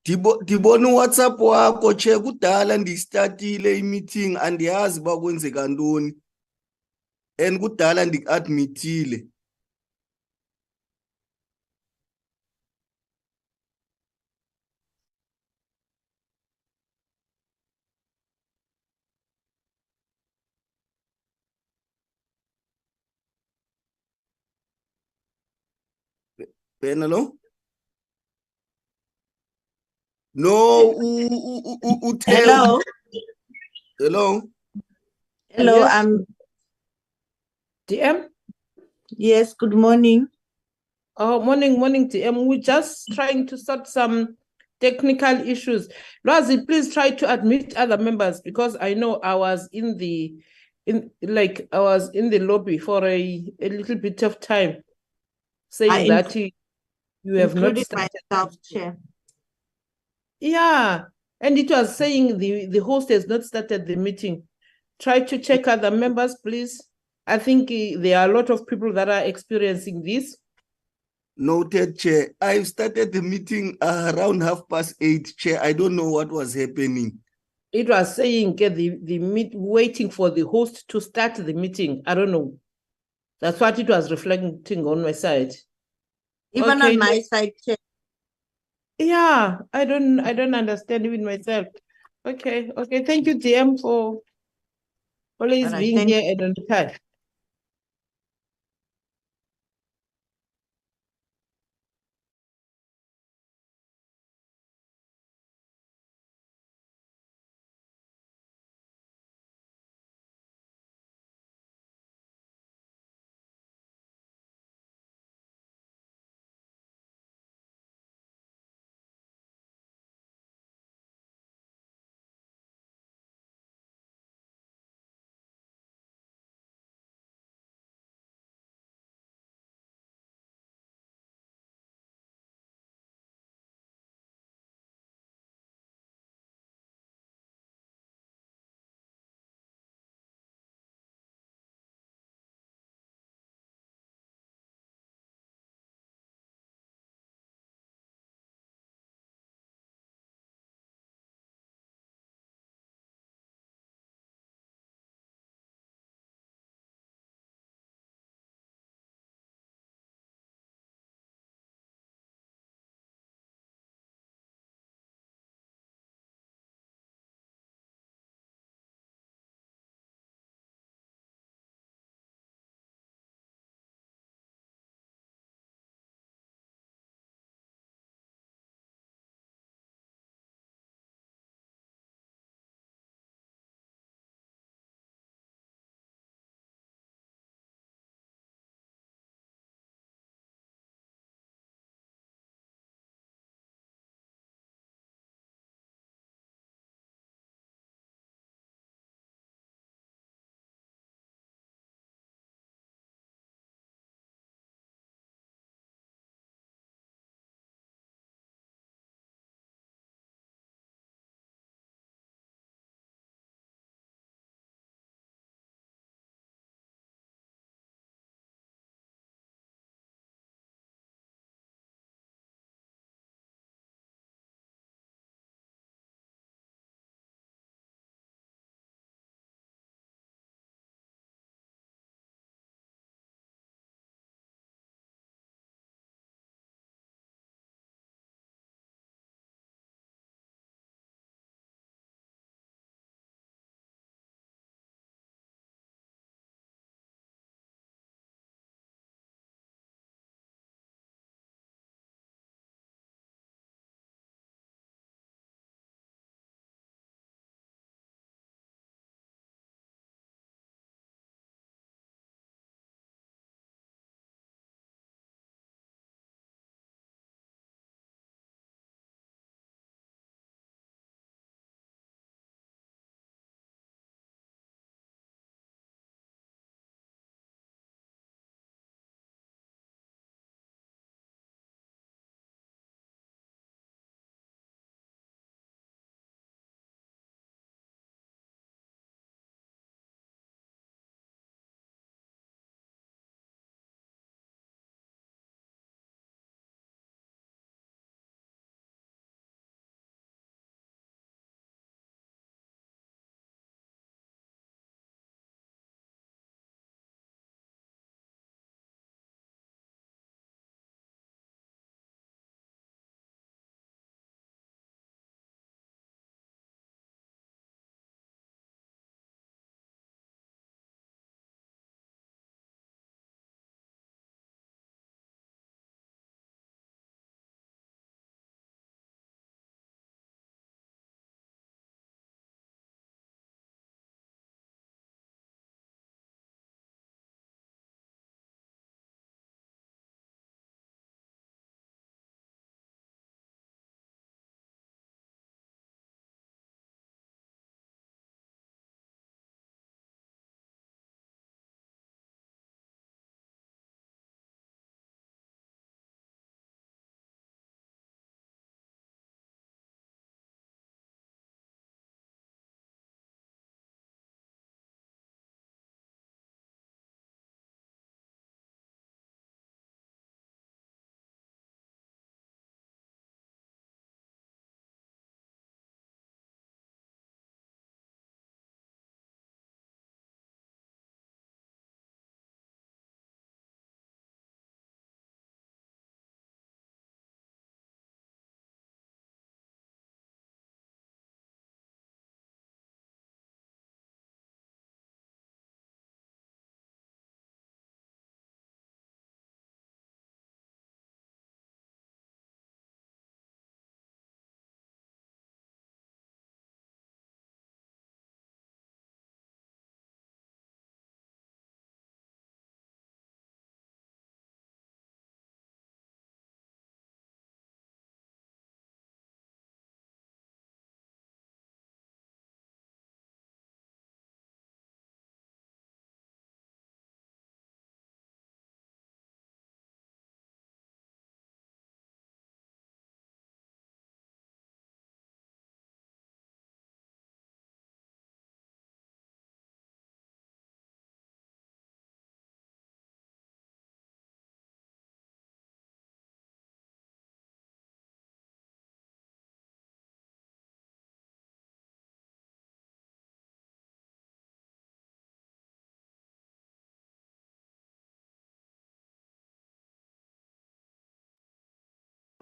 Ndibona uWhatsApp wakho che kudala ndistartile i-meeting andiyazi uba kwenzeka ntoni and kudala ndiadmithile. Hello? No, Hello. hello. Hello, Yes. DM? Yes, good morning. Oh, morning, DM. We're just trying to sort some technical issues. Lwazi, please try to admit other members because I know I was in the lobby for a little bit of time saying that you have not Including started. myself, Chair. Yeah, and it was saying the host has not started the meeting. Try to check other members, please. I think there are a lot of people that are experiencing this. Noted, Chair. I started the meeting around 8:30, Chair. I don't know what was happening. It was saying waiting for the host to start the meeting. I don't know. That's what it was reflecting on my side. Even Okay. on my side, Chair. Yeah, I don't understand even myself. Okay. Thank you, DM, for always being here and on time.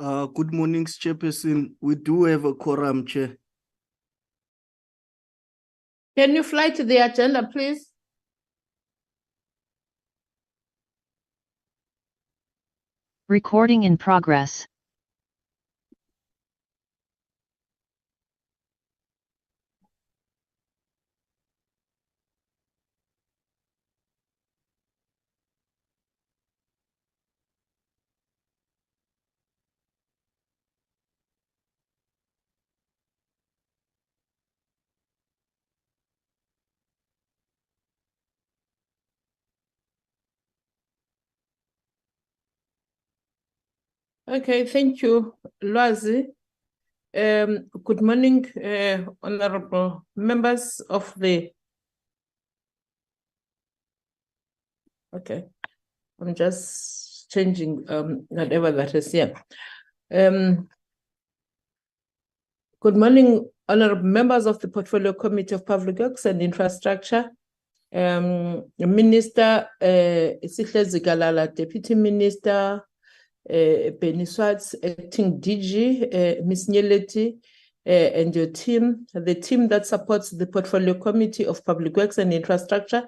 Good morning, Chairperson. We do have a quorum, Chair. Can you fly to the agenda, please? Recording in progress. Okay, thank you, Lwazi. Good morning, honorable members of the... Okay, I'm just changing whatever that is here. Good morning, honorable members of the Portfolio Committee of Public Works and Infrastructure. Minister Sihle Zikalala, Deputy Minister, Benny Swartz, Acting DG, Ms. Nyeleti, and your team, the team that supports the Portfolio Committee of Public Works and Infrastructure,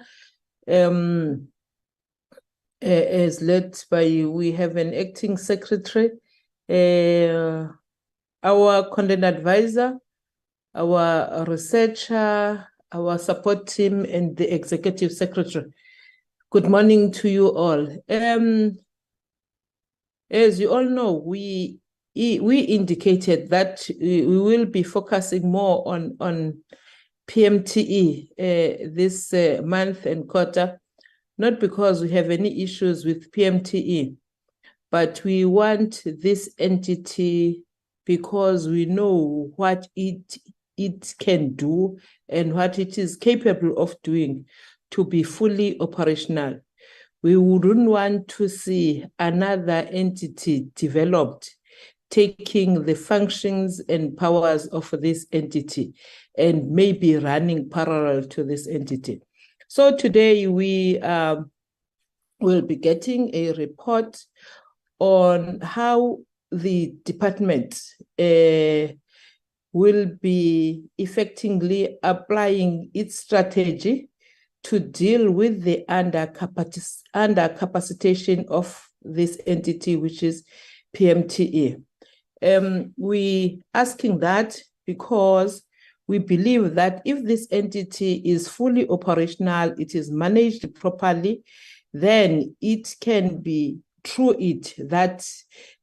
is led by, we have an acting secretary, our content advisor, our researcher, our support team, and the executive secretary. Good morning to you all. As you all know, we indicated that we will be focusing more on PMTE this month and quarter, not because we have any issues with PMTE, but we want this entity because we know what it can do and what it is capable of doing to be fully operational. We wouldn't want to see another entity developed taking the functions and powers of this entity and maybe running parallel to this entity. So today we will be getting a report on how the department will be effectively applying its strategy to deal with the undercapacitation of this entity, which is PMTE. We asking that because we believe that if this entity is fully operational, it is managed properly, then it can be through it that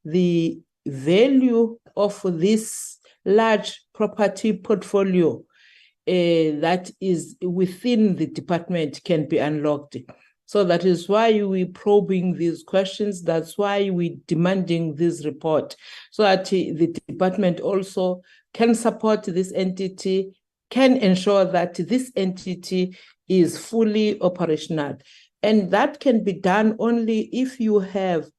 the value of this large property portfolio that is within the department can be unlocked. So that is why we're probing these questions. That's why we're demanding this report, so that the department also can support this entity, can ensure that this entity is fully operational. And that can be done only if you have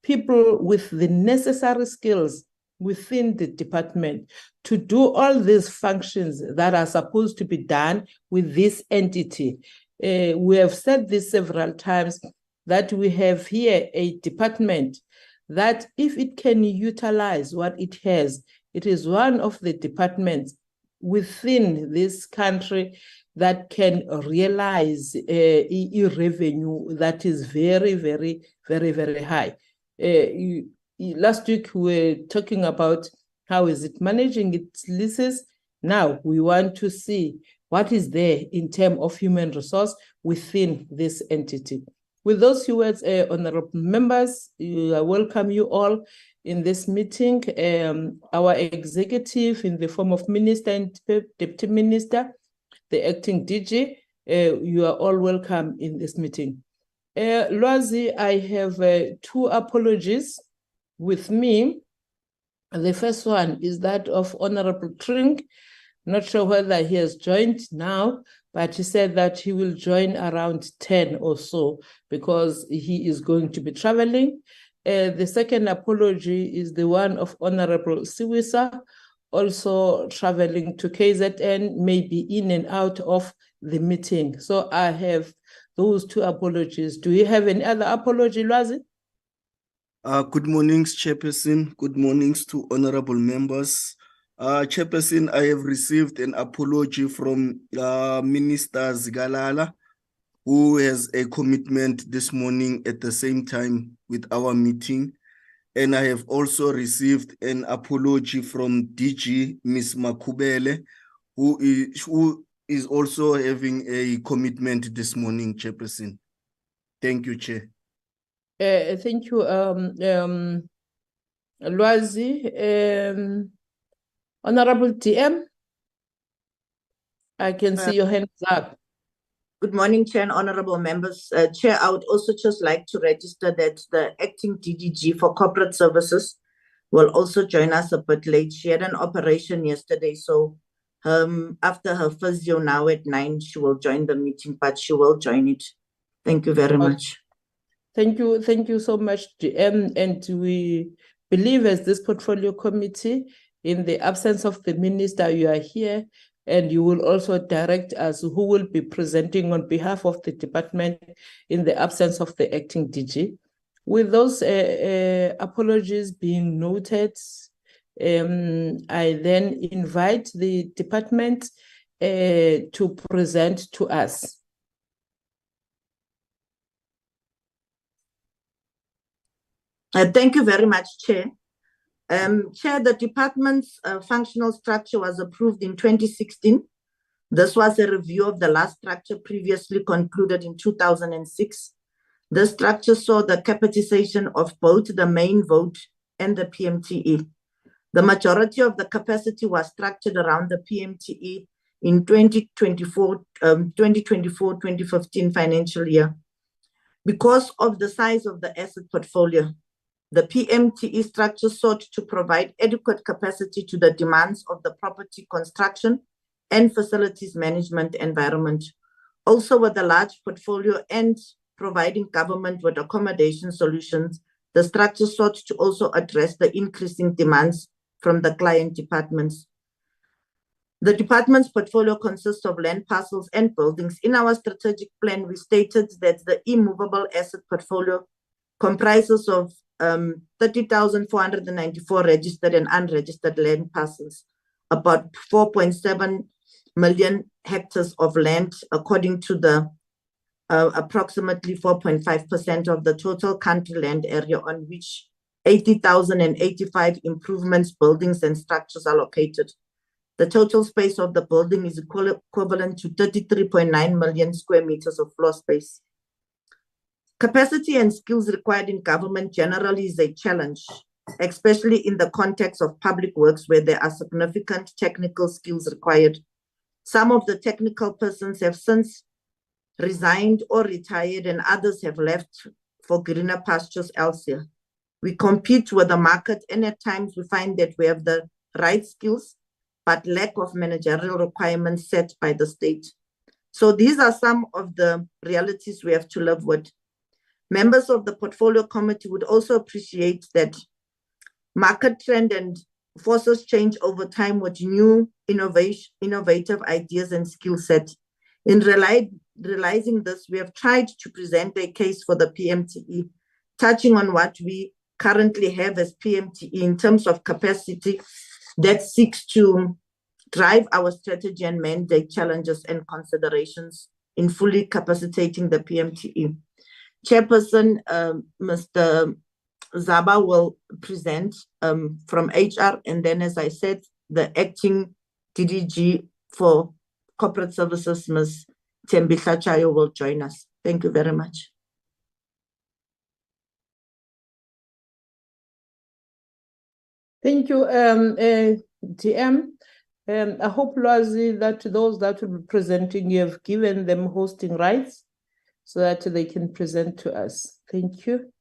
people with the necessary skills within the department to do all these functions that are supposed to be done with this entity. We have said this several times, that we have here a department that if it can utilize what it has, it is one of the departments within this country that can realize a revenue that is very, very, very, very high. Last week we were talking about how is it managing its leases. Now we want to see what is there in terms of human resource within this entity. With those few words, honorable members, I welcome you all in this meeting. Our executive in the form of Minister and Deputy Minister, the acting DG, you are all welcome in this meeting. Lwazi, I have two apologies with me. The first one is that of Honorable Tring. Not sure whether he has joined now, but he said that he will join around 10 or so because he is going to be traveling. The second apology is the one of Honorable Siwisa, also traveling to KZN, maybe in and out of the meeting. So I have those two apologies. Do you have any other apology, Lwazi? Good mornings, Chairperson. Good mornings to honorable members. Chairperson, I have received an apology from Minister Zigalala, who has a commitment this morning at the same time with our meeting. And I have also received an apology from DG, Ms. Makubele, who is also having a commitment this morning, Chairperson. Thank you, Chair. Thank you, Lwazi. Honorable TM, I can see your hands up. Good morning, Chair and honorable members. Chair, I would also just like to register that the acting DDG for corporate services will also join us a bit late. She had an operation yesterday, so after her physio now at 9, she will join the meeting, but she will join it. Thank you very much. Thank you so much, GM. And we believe as this portfolio committee, in the absence of the minister, you are here, and you will also direct us who will be presenting on behalf of the department in the absence of the acting DG. With those apologies being noted, I then invite the department to present to us. Thank you very much, Chair. Chair, the department's functional structure was approved in 2016. This was a review of the last structure previously concluded in 2006. The structure saw the capitalization of both the main vote and the PMTE. The majority of the capacity was structured around the PMTE in 2024-2015 financial year. Because of the size of the asset portfolio, the PMTE structure sought to provide adequate capacity to the demands of the property construction and facilities management environment. Also, with a large portfolio and providing government with accommodation solutions, the structure sought to also address the increasing demands from the client departments. The department's portfolio consists of land parcels and buildings. In our strategic plan, we stated that the immovable asset portfolio comprises of 30,494 registered and unregistered land parcels, about 4.7 million hectares of land, according to the approximately 4.5% of the total country land area, on which 80,085 improvements, buildings, and structures are located. The total space of the building is equivalent to 33.9 million square meters of floor space. Capacity and skills required in government generally is a challenge, especially in the context of public works where there are significant technical skills required. Some of the technical persons have since resigned or retired, and others have left for greener pastures elsewhere. We compete with the market, and at times we find that we have the right skills, but lack of managerial requirements set by the state. So these are some of the realities we have to live with. Members of the portfolio committee would also appreciate that market trend and forces change over time with new innovative ideas and skill set. In realizing this, we have tried to present a case for the PMTE, touching on what we currently have as PMTE in terms of capacity that seeks to drive our strategy and mandate challenges and considerations in fully capacitating the PMTE. Chairperson, Mr. Zaba will present from HR, and then, as I said, the acting DDG for corporate services, Ms. Tembisa Chayo, will join us. Thank you very much. Thank you, DM. I hope, Lwazi, that those that will be presenting, you have given them hosting rights so that they can present to us. Thank you.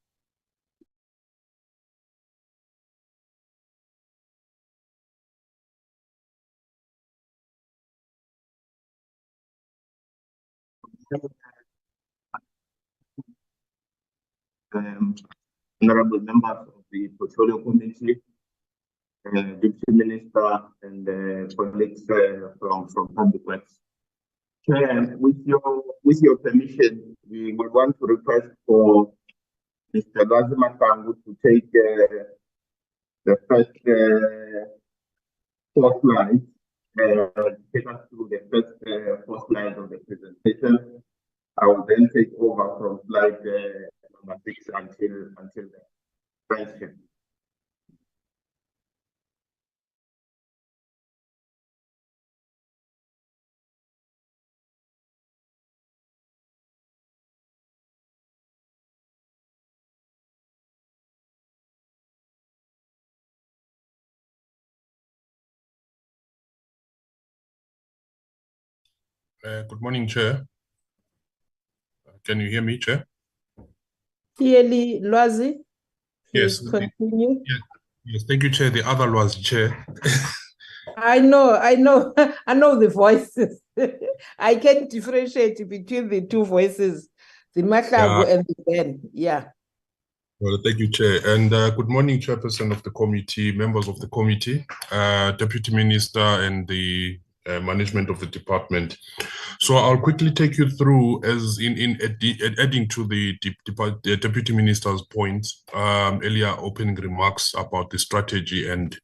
Honorable members of the Portfolio Committee, Deputy Minister, and colleagues from Public Works. Chair, with your permission, we would want to request for Mr. Masangu to take the first 4 slides, take us through the first 4 slides of the presentation. I will then take over from slide number 6 until then. Thank you. Good morning, Chair. Can you hear me, Chair? Clearly, Lwazi, Yes. please continue. Yes, thank you, Chair. The other was Chair. I know, I know the voices. I can differentiate between the two voices, the Mahlangu and the Ben. Yeah. Well, thank you, Chair. And good morning, Chairperson of the committee, members of the committee, Deputy Minister, and the management of the department. So I'll quickly take you through, as in adding to the Deputy Minister's point, earlier opening remarks about the strategy and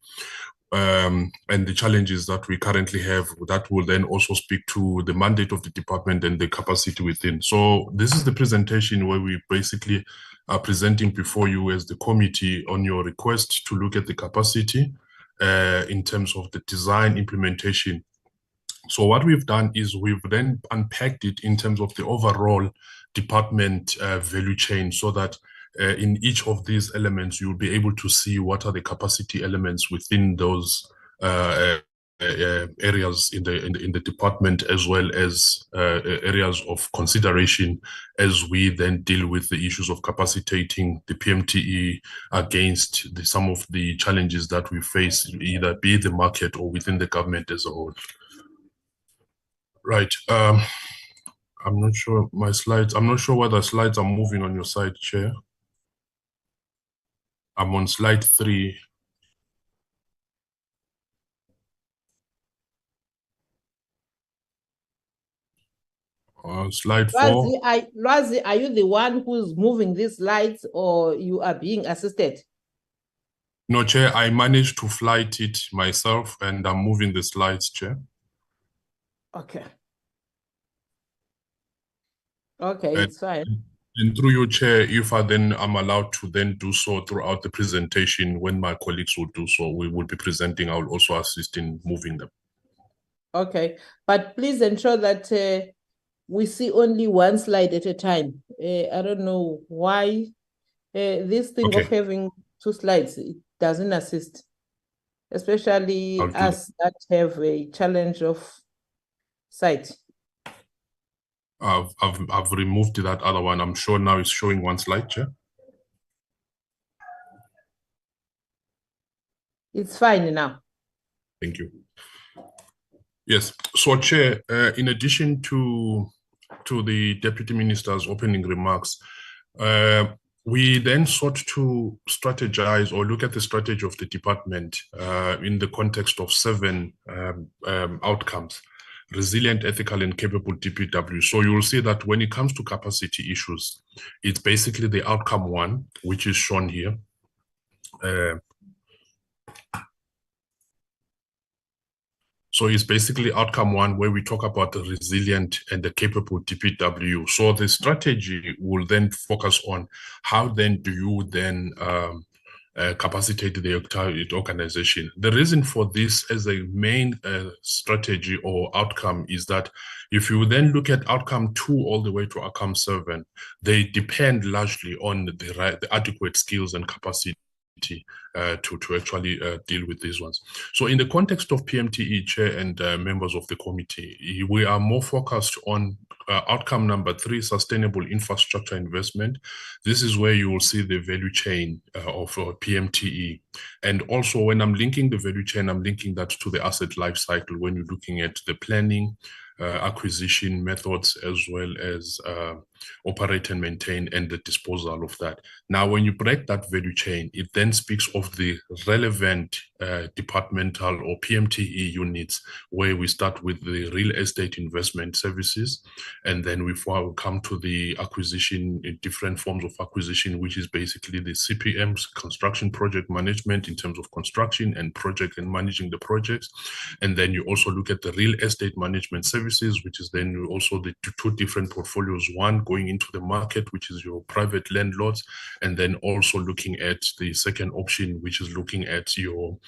the challenges that we currently have. That will then also speak to the mandate of the department and the capacity within. So this is the presentation where we basically are presenting before you as the committee on your request to look at the capacity in terms of the design implementation. So what we've done is we've then unpacked it in terms of the overall department value chain, so that in each of these elements, you'll be able to see what are the capacity elements within those areas in the department, as well as areas of consideration as we then deal with the issues of capacitating the PMTE against some of the challenges that we face, either be it the market or within the government as a whole. Right. I'm not sure my slides. I'm not sure whether slides are moving on your side, Chair. I'm on slide 3. Slide 4. Lwazi, are you the one who's moving these slides, or you are being assisted? No, Chair, I managed to flight it myself, and I'm moving the slides, Chair. Okay. Okay, it's fine. And through your Chair, if I then am allowed to then do so throughout the presentation, when my colleagues will do so, we will be presenting. I will also assist in moving them. Okay, but please ensure that we see only one slide at a time. I don't know why this thing of having 2 slides, it doesn't assist, especially us that have a challenge of sight. I've removed that other one. I'm sure now it's showing one slide, Chair. It's fine now. Thank you. Yes. So, Chair, in addition to the Deputy Minister's opening remarks, we then sought to strategize or look at the strategy of the department in the context of 7 outcomes: resilient, ethical, and capable DPW. So you will see that when it comes to capacity issues, it's basically the outcome 1, which is shown here. So it's basically outcome 1, where we talk about the resilient and the capable DPW. So the strategy will then focus on how then do you then capacitate the organization. The reason for this as a main strategy or outcome is that if you then look at outcome 2 all the way to outcome 7, they depend largely on the adequate skills and capacity to actually deal with these ones. So in the context of PMTE, Chair and members of the committee, we are more focused on outcome number 3, sustainable infrastructure investment. This is where you will see the value chain of PMTE. And also when I'm linking the value chain, I'm linking that to the asset life cycle when you're looking at the planning, acquisition methods, as well as operate and maintain, and the disposal of that. Now, when you break that value chain, it then speaks of the relevant departmental or PMTE units, where we start with the real estate investment services, and then we come to the acquisition, different forms of acquisition, which is basically the CPMs, construction project management in terms of construction and project and managing the projects. And then you also look at the real estate management services, which is then also the two different portfolios, one going into the market, which is your private landlords, and then also looking at the second option, which is looking at your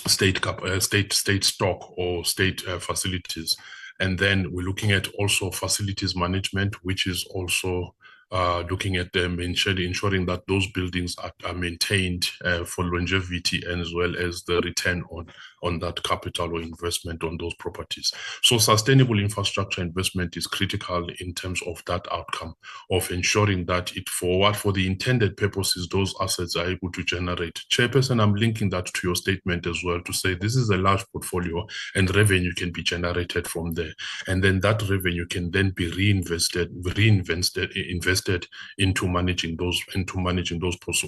state stock or state facilities. And then we're looking at also facilities management, which is also looking at them, ensuring that those buildings are maintained for longevity, and as well as the return on that capital or investment on those properties. So sustainable infrastructure investment is critical in terms of that outcome of ensuring that for the intended purposes, those assets are able to generate. Chairperson, I'm linking that to your statement as well to say this is a large portfolio and revenue can be generated from there. And then that revenue can then be invested into managing those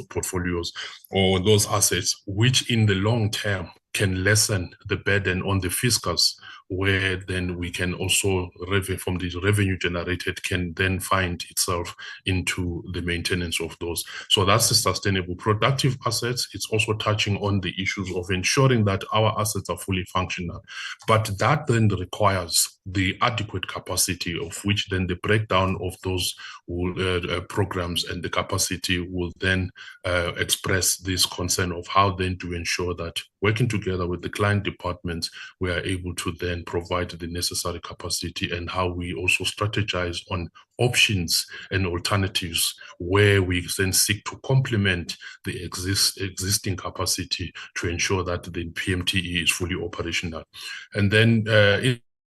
portfolios or those assets, which in the long term can lessen the burden on the fiscus, where then we can also, from the revenue generated, can then find itself into the maintenance of those. So that's the sustainable productive assets. It's also touching on the issues of ensuring that our assets are fully functional. But that then requires the adequate capacity, of which then the breakdown of those programs and the capacity will then express this concern of how then to ensure that working together with the client departments, we are able to then provide the necessary capacity, and how we also strategize on options and alternatives where we then seek to complement the existing capacity to ensure that the PMTE is fully operational. And then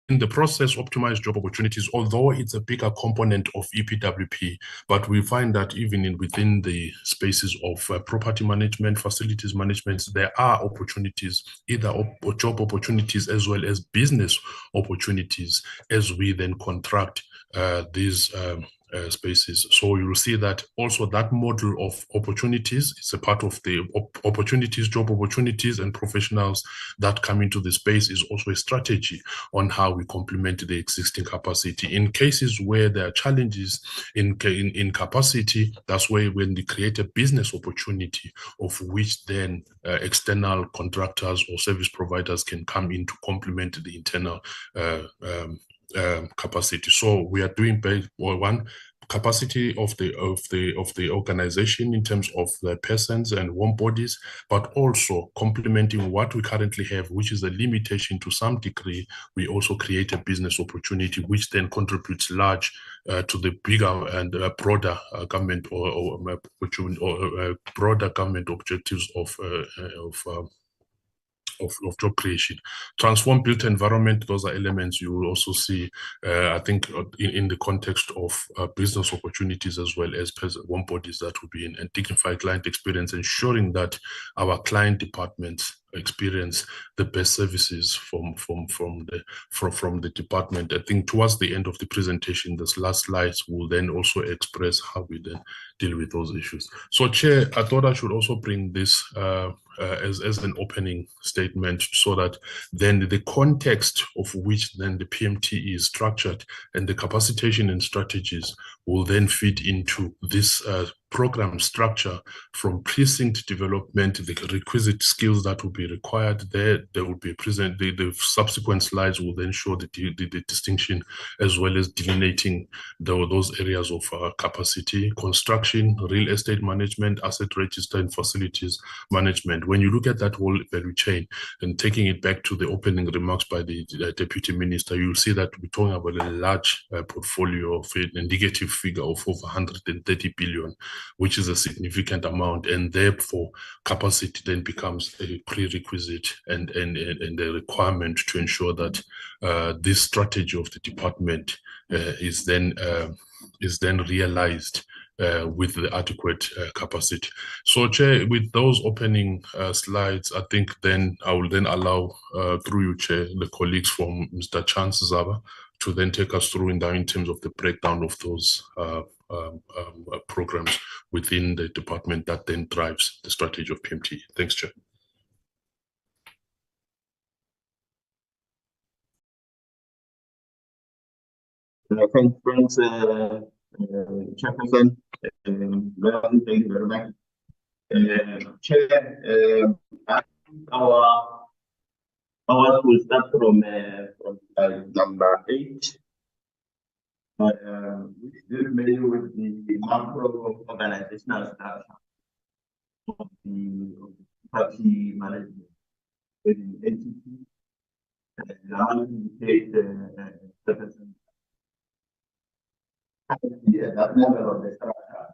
in the process, optimize job opportunities, although it's a bigger component of EPWP, but we find that even within the spaces of property management, facilities management, there are opportunities, either job opportunities as well as business opportunities, as we then contract these spaces. So you will see that also that model of opportunities is a part of the opportunities, job opportunities and professionals that come into the space is also a strategy on how we complement the existing capacity. In cases where there are challenges in capacity, that's where when they create a business opportunity of which then external contractors or service providers can come in to complement the internal capacity. So we are doing one capacity of the organization in terms of the persons and warm bodies, but also complementing what we currently have, which is a limitation to some degree. We also create a business opportunity, which then contributes large to the bigger and broader government or broader government objectives of job creation. Transform built environment, those are elements you will also see, I think, in the context of business opportunities as well as warm bodies that will be in, and dignified client experience, ensuring that our client departments experience the best services from the department. I think towards the end of the presentation, this last slides will then also express how we then deal with those issues. So, Chair, I thought I should also bring this as an opening statement, so that then the context of which then the PMTE is structured and the capacitation and strategies will then feed into this program structure, from precinct development, the requisite skills that will be required there will be present. The subsequent slides will then show the distinction, as well as delineating those areas of capacity, construction, real estate management, asset register, and facilities management. When you look at that whole value chain and taking it back to the opening remarks by the Deputy Minister, you'll see that we're talking about a large portfolio of a negative figure of over 130 billion, which is a significant amount, and therefore capacity then becomes a prerequisite and a requirement to ensure that this strategy of the department is then realized with the adequate capacity. So, Chair, with those opening slides, I think then I will then allow, through you, Chair, the colleagues from Mr. Chance Zaba to then take us through in terms of the breakdown of those programs within the department that then drives the strategy of PMTE. Thanks, Chair. Thanks, Chairperson. Thank you very much. Chair, our will start from slide number 8. We still familiar with the macro organizational structure of the party management within entity. I want to take that level of the structure.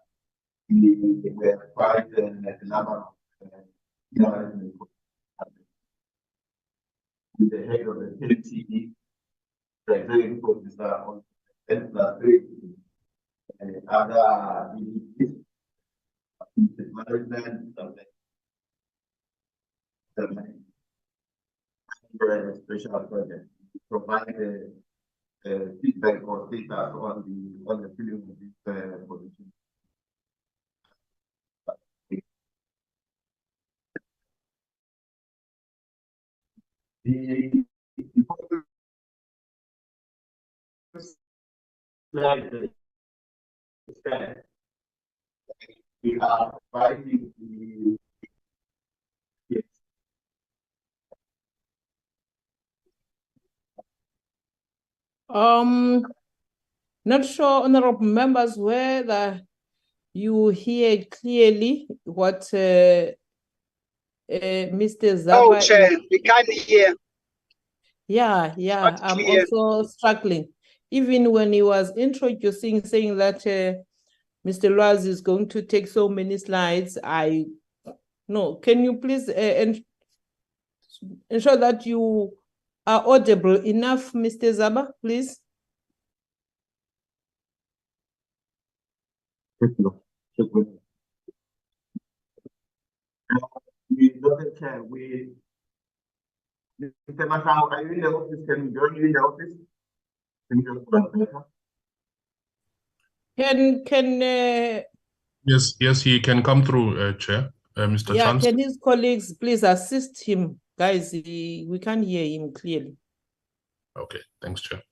We were quite a number of with the head of the PMTE, the executive officer on N+3, and other management, special project provide feedback or data on the filling of this position. We are providing the Not sure, honorable members, whether you hear clearly what Mr. Zaba. Oh, Chair, we can't hear. Yeah, I'm also struggling. Even when he was introducing, saying that Mr. Lwazi is going to take so many slides, no. Can you please ensure that you are audible enough, Mr. Zaba, please? Mr. Masao, are you in the office? Can we join you in the office? Yes, he can come through, Chair. Mr. Yeah, Chance. can his colleagues please assist him? Guys, we can't hear him clearly. Okay, thanks, Chair.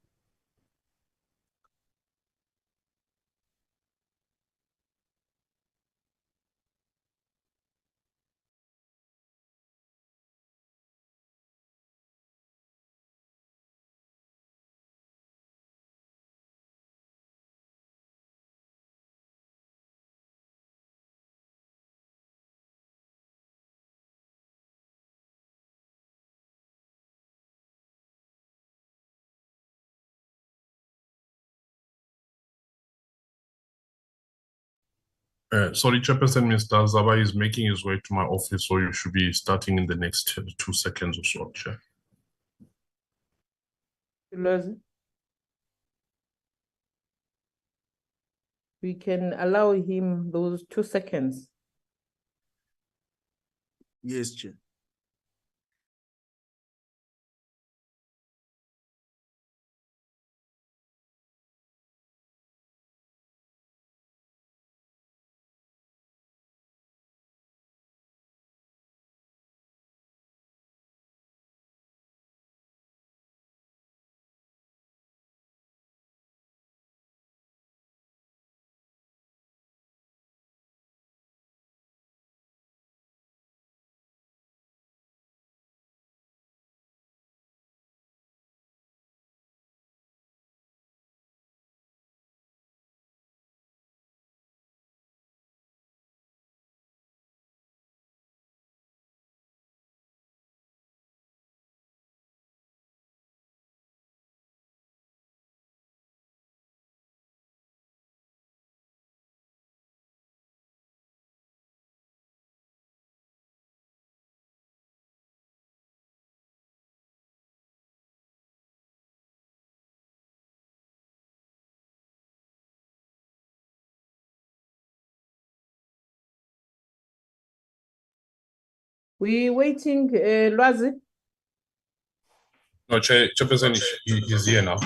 Sorry, Chairperson, Mr. Zaba is making his way to my office, so you should be starting in the next 2 seconds or so, Chair. We can allow him those 2 seconds. Yes, Chair. We waiting, Lwazi? No, Chairperson is here now.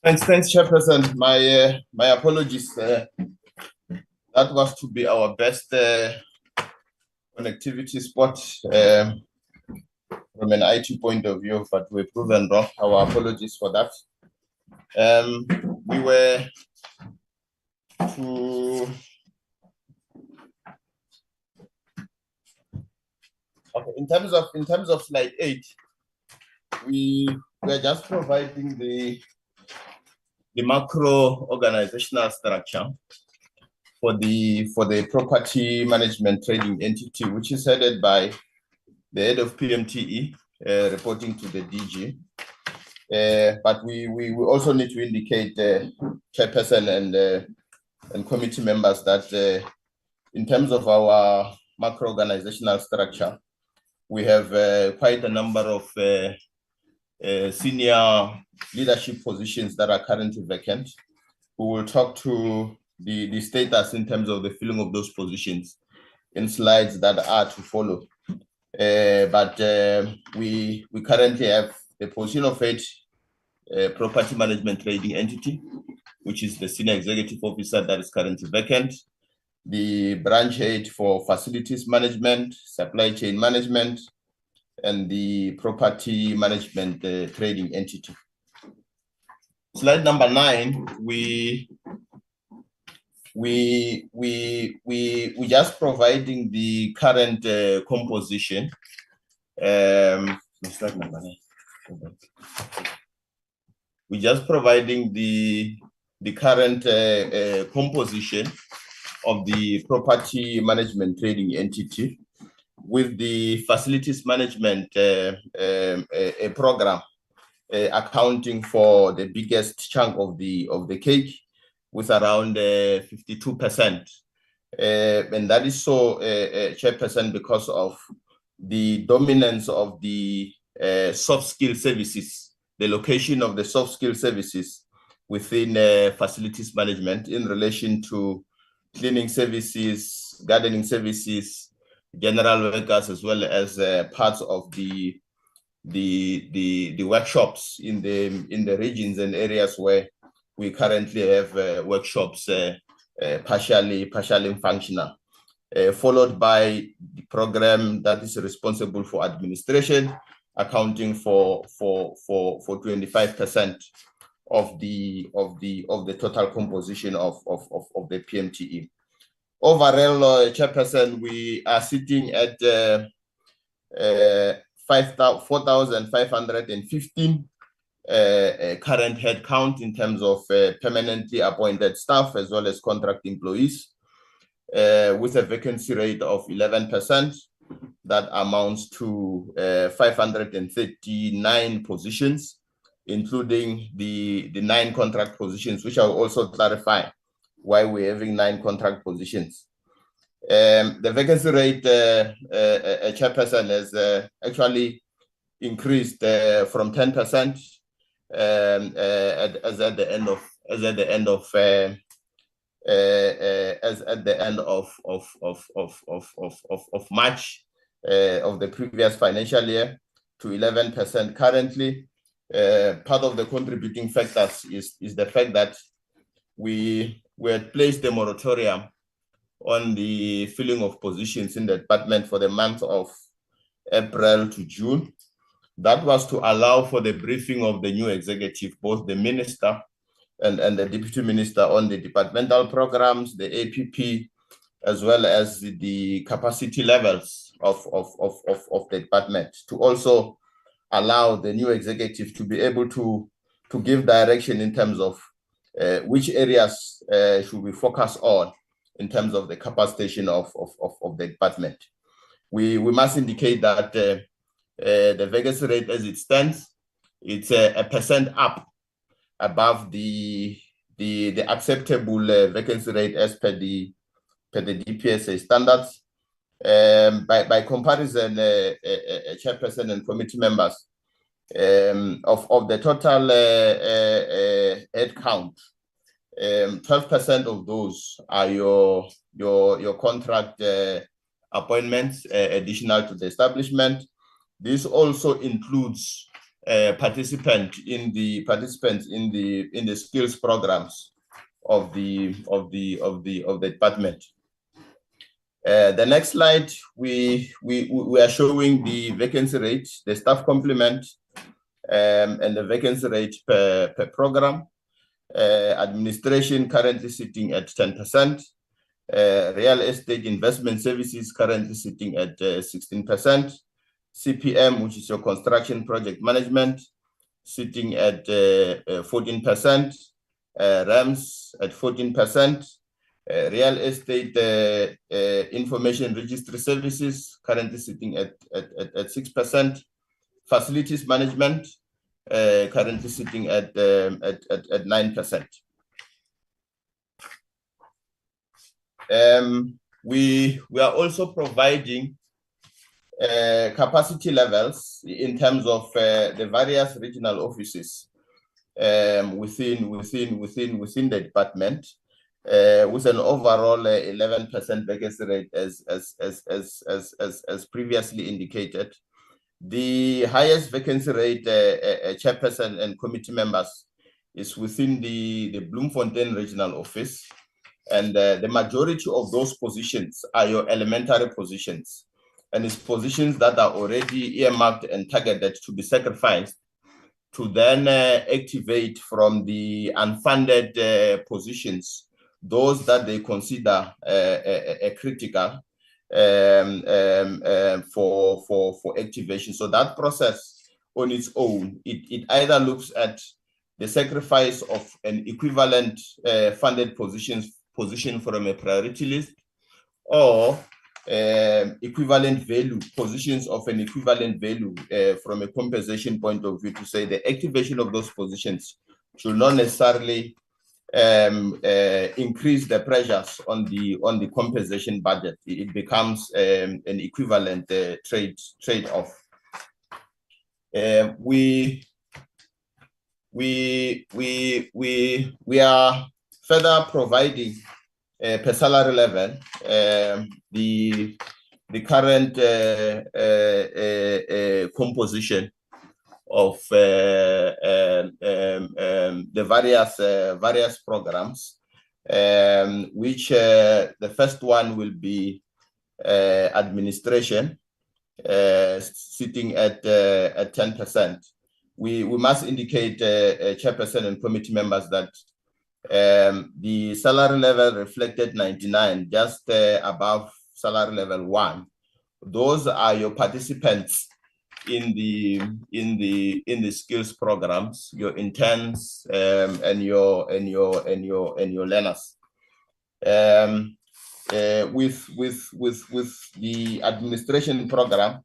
Thanks, Chairperson. My apologies. That was to be our best connectivity spot from an IT point of view, but we're proven wrong. Our apologies for that. We were to in terms of slide 8, we are just providing the macro organizational structure for the property management trading entity, which is headed by the head of PMTE, reporting to the DG. But we also need to indicate, Chairperson and committee members, that in terms of our macro organizational structure, we have quite a number of senior leadership positions that are currently vacant. We will talk to the status in terms of the filling of those positions in slides that are to follow. But we currently have the position of head property management trading entity, which is the senior executive officer that is currently vacant, the branch head for facilities management, supply chain management, and the property management trading entity. Slide number 9, we just providing the current composition. Slide number 9. We're just providing the current composition of the property management trading entity, with the facilities management program accounting for the biggest chunk of the cake, with around 52%. And that is so, Chairperson, because of the dominance of the soft skill services, the location of the soft skill services within facilities management in relation to cleaning services, gardening services, general workers, as well as parts of the workshops in the regions and areas where we currently have workshops partially functional, followed by the program that is responsible for administration, accounting for 25% of the total composition of the PMTE. Overall, Chairperson, we are sitting at 4,515 current headcount in terms of permanently appointed staff as well as contract employees, with a vacancy rate of 11%. That amounts to 539 positions, including the 9 contract positions, which I'll also clarify why we're having 9 contract positions. The vacancy rate, Chairperson, has actually increased from 10% as at the end of March of the previous financial year to 11% currently. Part of the contributing factors is the fact that we had placed a moratorium on the filling of positions in the department for the month of April to June. That was to allow for the briefing of the new executive, both the minister and the deputy minister, on the departmental programs, the APP, as well as the capacity levels of the department, to also allow the new executive to be able to give direction in terms of which areas should we focus on in terms of the capacitation of the department. We must indicate that the vacancy rate as it stands, it's a percent up above the acceptable vacancy rate as per the DPSA standards. By comparison, chairperson and committee members, of the total head count, 12% of those are your contract appointments additional to the establishment. This also includes participants in the skills programs of the department. The next slide, we are showing the vacancy rate, the staff complement, and the vacancy rate per program. Administration currently sitting at 10%. Real estate investment services currently sitting at 16%. CPM, which is your construction project management, sitting at 14%. RAMS at 14%. Real estate information registry services currently sitting at 6%. Facilities management currently sitting at 9%. We are also providing capacity levels in terms of the various regional offices within the department, with an overall 11% vacancy rate as previously indicated. The highest vacancy rate, chairperson and committee members, is within the Bloemfontein regional office, and the majority of those positions are your elementary positions, and it's positions that are already earmarked and targeted to be sacrificed to then activate from the unfunded positions, those that they consider critical for activation. So that process on its own, it either looks at the sacrifice of an equivalent funded position from a priority list, or equivalent value, positions of an equivalent value from a compensation point of view, to say the activation of those positions should not necessarily increase the pressures on the compensation budget. It becomes an equivalent trade-off. We are further providing per salary level the current composition of the various programs, which the first one will be administration, sitting at 10%. We must indicate, chairperson and committee members, that the salary level reflected 99, just above salary level 1. Those are your participants in the skills programs, your interns and your learners. With the administration program,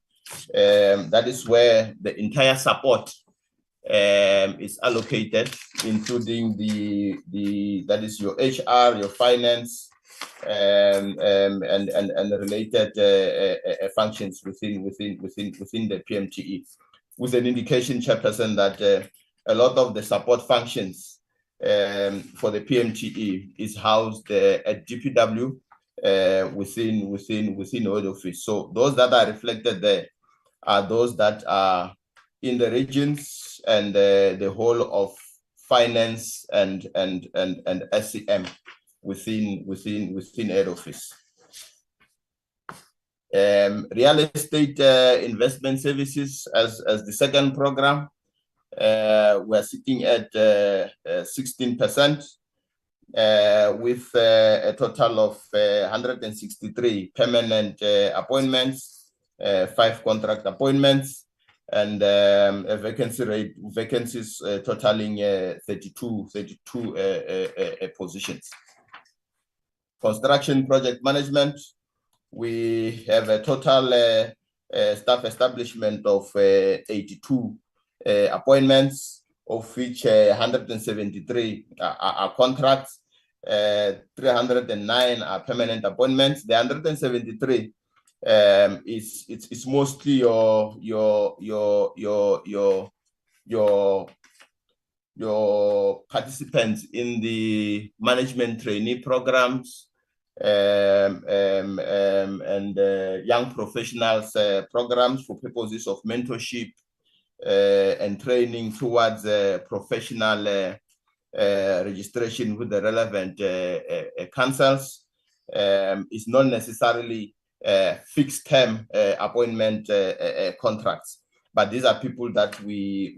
that is where the entire support is allocated, including that is your HR, your finance, and related functions within the PMTE, with an indication, chairperson, that a lot of the support functions for the PMTE is housed at DPW within head office. So those that are reflected there are those that are in the regions and the whole of finance and SCM within head office. Real estate investment services as the second program, we're sitting at 16%, with a total of 163 permanent appointments, 5 contract appointments, and a vacancies totaling 32 positions. Construction project management, we have a total staff establishment of 82 appointments, of which 173 are contracts, 309 are permanent appointments. The 173 it's mostly your participants in the management trainee programs, and young professionals programs for purposes of mentorship and training towards professional registration with the relevant councils. Is not necessarily fixed term appointment contracts, but these are people that we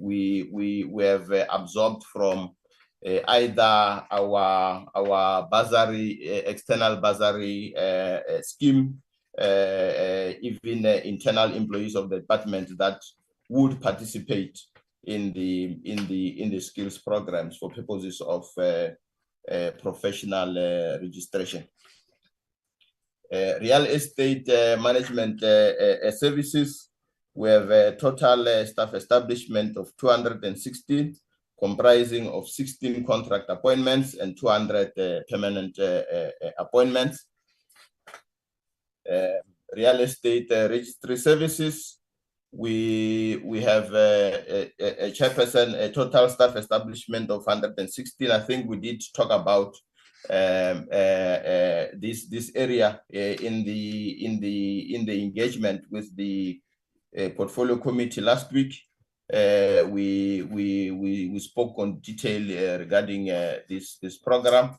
have absorbed from either our bursary, external bursary scheme, even internal employees of the department that would participate in the skills programs for purposes of professional registration. Real estate management services, we have a total staff establishment of 260, comprising of 16 contract appointments and 200 permanent appointments. Real estate registry services, we have a chairperson, a total staff establishment of 116. I think we did talk about this area in the engagement with the portfolio committee last week. We spoke on detail regarding this program.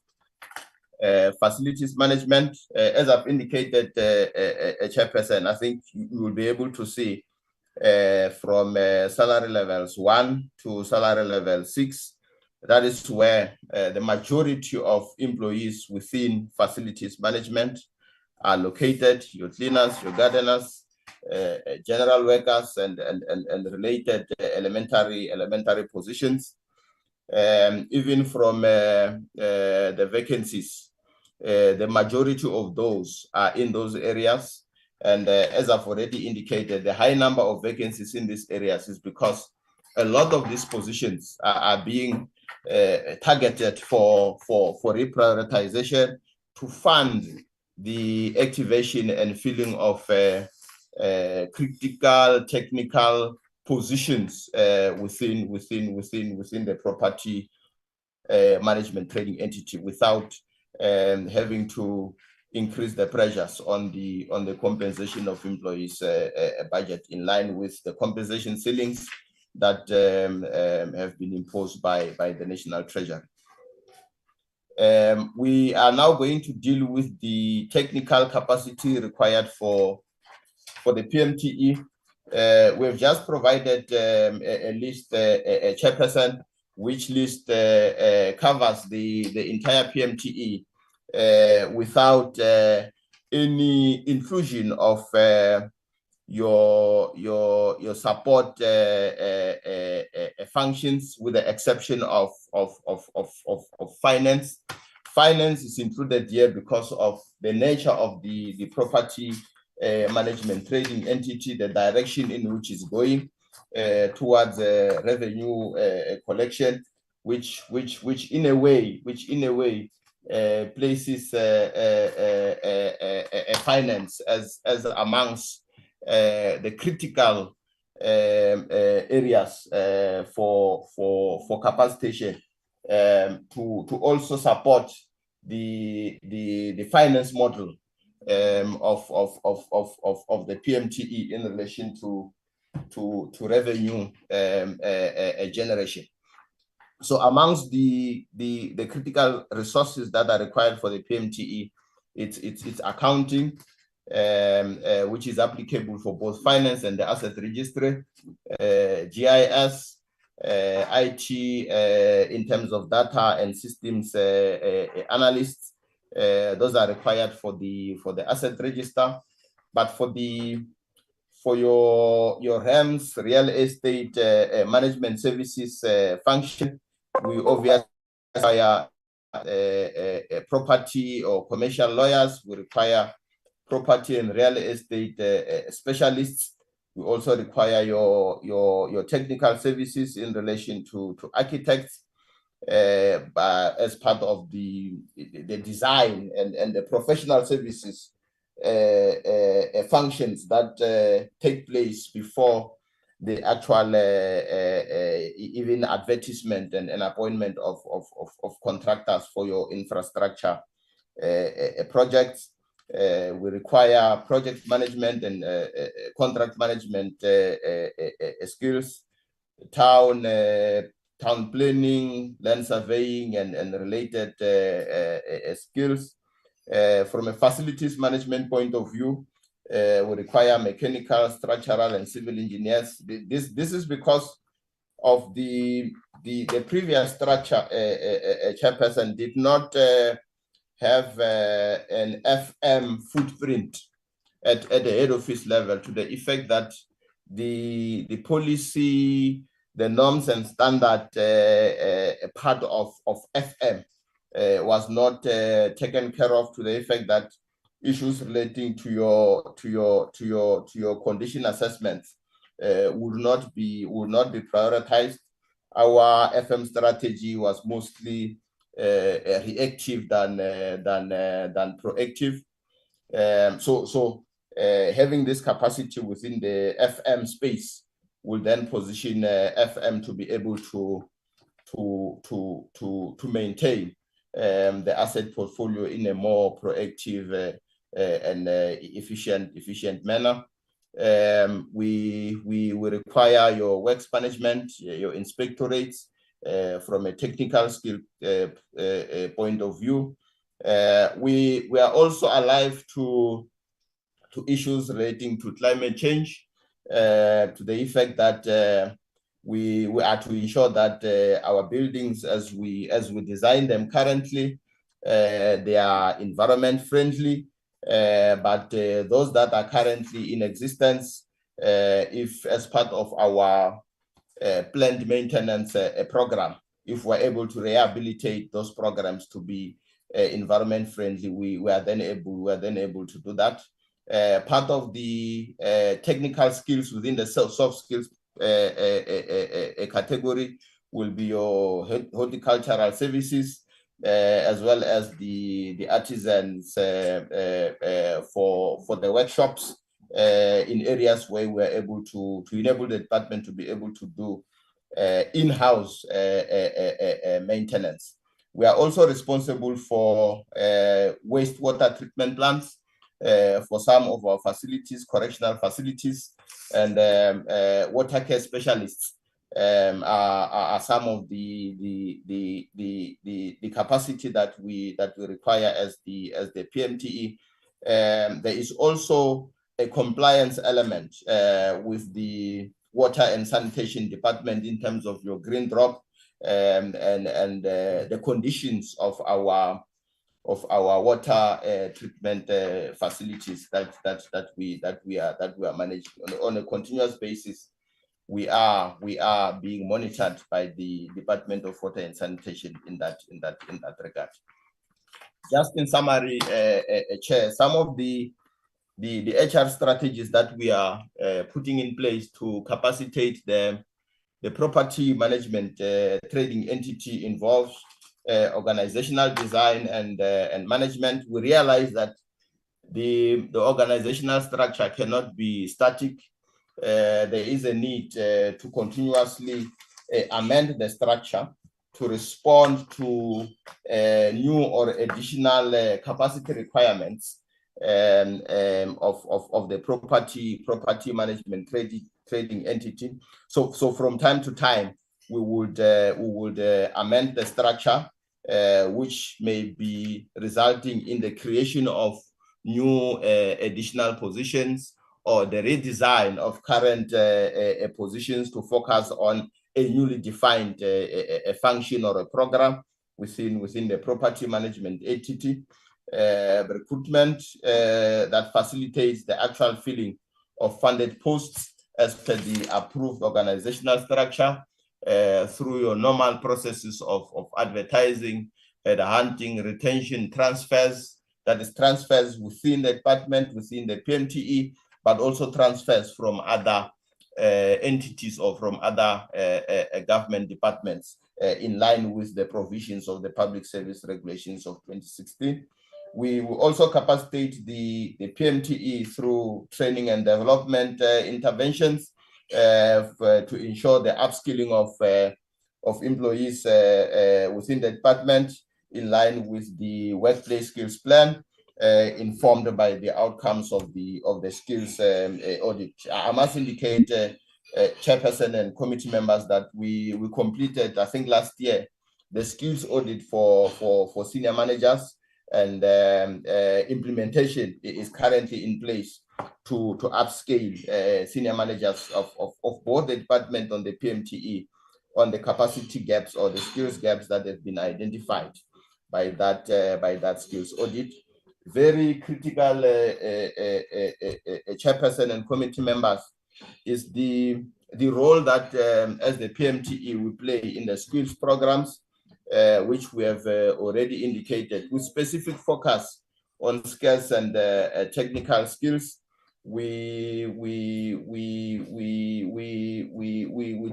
Facilities management, as I've indicated, chairperson, I think you will be able to see from salary levels 1 to salary level 6. That is where the majority of employees within facilities management are located: your cleaners, your gardeners, general workers, and related elementary positions. Even from the vacancies, the majority of those are in those areas. And as I've already indicated, the high number of vacancies in these areas is because a lot of these positions are being targeted for reprioritization to fund the activation and filling of critical technical positions within the property management trading entity, without having to increase the pressures on the compensation of employees budget, in line with the compensation ceilings that have been imposed by the National Treasury. We are now going to deal with the technical capacity required for the PMTE. We've just provided a list, a chairperson, which list covers the entire PMTE without any inclusion of your support functions, with the exception of finance. Finance is included here because of the nature of the property management trading entity, the direction in which it's going towards revenue collection, which in a way places finance as amongst the critical areas for capacitation, to also support the finance model of the PMTE in relation to revenue generation. So amongst the critical resources that are required for the PMTE, it's accounting, which is applicable for both finance and the asset registry, GIS, IT in terms of data and systems analysts. Those are required for the asset register, but for the for your REMS, real estate management services function, we obviously require property or commercial lawyers. We require property and real estate specialists. We also require your technical services in relation to architects as part of the design and the professional services functions that take place before the actual even advertisement and appointment of contractors for your infrastructure projects. We require project management and contract management skills, town planning, land surveying, and related skills. From a facilities management point of view, we require mechanical, structural, and civil engineers. This is because of the previous structure. Chairperson did not have an FM footprint at the head office level, to the effect that the policy, the norms and standard part of FM was not taken care of, to the effect that issues relating to your condition assessments would not be prioritized. Our FM strategy was mostly reactive than proactive. So having this capacity within the FM space will then position FM to be able to maintain the asset portfolio in a more proactive and efficient manner. We require your works management, your inspectorates from a technical skill point of view. We are also alive to issues relating to climate change, to the effect that we are to ensure that our buildings, as we design them currently, they are environment friendly. But those that are currently in existence, if as part of our planned maintenance program, if we're able to rehabilitate those programs to be environment friendly, we are then able to do that. Part of the technical skills within the soft skills category will be your horticultural services, as well as the artisans for the workshops in areas where we are able to enable the department to be able to do in-house maintenance. We are also responsible for wastewater treatment plants for some of our facilities, correctional facilities, and water care specialists are some of the capacity that we require as the PMTE. There is also a compliance element with the water and sanitation department in terms of your green drop and the conditions of our water treatment facilities that we are managing on a continuous basis. We are being monitored by the Department of Water and Sanitation in that regard. Just in summary, Chair, some of the HR strategies that we are putting in place to capacitate the property management trading entity involves organizational design and management. We realize that the organizational structure cannot be static. There is a need to continuously amend the structure to respond to new or additional capacity requirements of the property management trading entity. So from time to time, we would amend the structure, which may be resulting in the creation of new additional positions, or the redesign of current positions to focus on a newly defined a function or a program within the property management entity. Recruitment that facilitates the actual filling funded posts as per the approved organizational structure through your normal processes of advertising, the hunting, retention, transfers, that is transfers within the department, within the PMTE, but also transfers from other entities or from other government departments in line with the provisions of the Public Service Regulations of 2016. We will also capacitate the PMTE through training and development interventions to ensure the upskilling of employees within the department in line with the workplace skills plan, informed by the outcomes of the skills audit. I must indicate, Chairperson and committee members, that we completed, I think last year, the skills audit for senior managers, and implementation is currently in place to upscale senior managers of both the department on the PMTE on the capacity gaps or the skills gaps that have been identified by that skills audit. Very critical, chairperson and committee members, is the role that as the PMTE we play in the skills programs, which we have already indicated, with specific focus on skills and technical skills. We